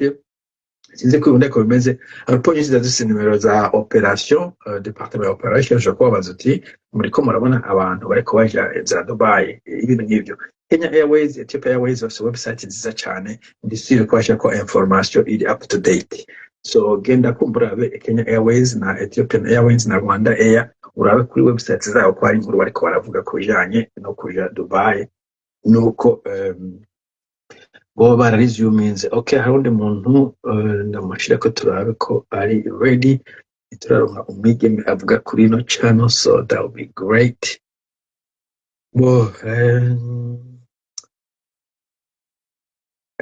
S5: sinzi ko ubundi ko bimeze, aeroport nyinshi zifise nimero za operation, departement operation. Ushobora kubabaza uti muriko murabona abantu bariko baja za Dubai, ibintu nk'ivyo. Kenya Airways, Ethiopia Airways bafise website nziza cane ndisire ko bashaka ko information iri up to date. So genda kumbura abe Kenya Airways na Ethiopian Airways na Rwanda Air urabe kuri website zabo ko hari inkuru bariko baravuga ko bijanye no kuja Dubai nuko bo bararesuminze. Okay, hari undi muntu ndamushira ko turabe ko ari ready, turaronka umwigeme avuga kuri no channel, so that would be great. Bo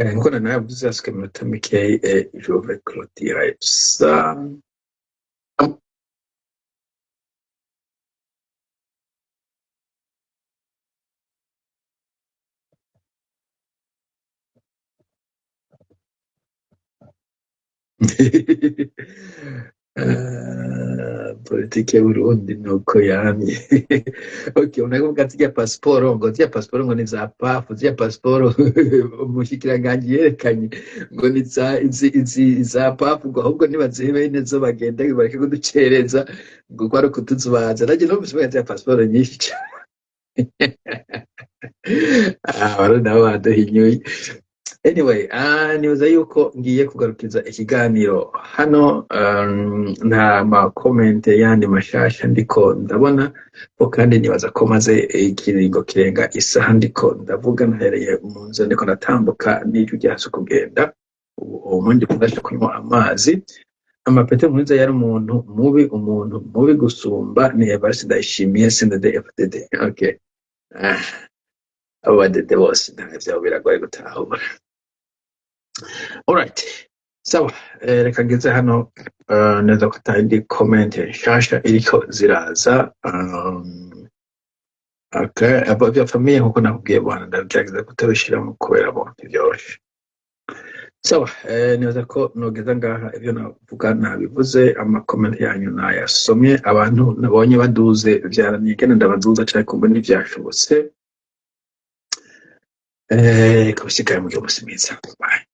S5: nkuko nanavuze aske minota mikeyi je vais clôturer ça. Politike y'Uburundi nuko yamye. Okay, unakumva zirya pasiporo ngo ni za pafu, zirya pasiporo umushikiranganji yerekanye ngo ni za pafu, ngo ahubwo nibazebe neza bagenda bareke kuducereza ngo kwari kutuzubaza. Naje no musubira zirya pasiporo nyinshi cyane. Abarundi nabo baduhinyuye. Anyway, nibaza yuko ngiye kugarukiza ikiganiro hano. Nta ma comment yandi mashasha ndiko ndabona ko, kandi nibaza ko maze ikiringo kirenga isaha ndiko ndavuga, nahereye mu nzu ndiko natambuka n'ijwi ryaso kugenda umundi kudasha kunywa amazi. Amapete Nkurunziza yari umuntu mubi gusumba ni Evariste Ndayishimiye CNDD-FDD. Okay, abo badede bose ntavyo biragoye gutahura. Alright, sawa. Reka ngeze hano neza ko atandi comment nshasha iriko ziraza. Okay, abo bya famille nkuko nakubwiye bwana ndagerageza kutabishiramo kubera bo ntivyoroshe. Sawa, nibaza ko nogeza ngaha ibyo navuga nabivuze. Ama comment yanyu nayasomye, abantu nabonye baduze byaranigena ndabaduza cyane kumbe n'ivyashobotse. Kabishikaye mu gihe musimeza. Bye.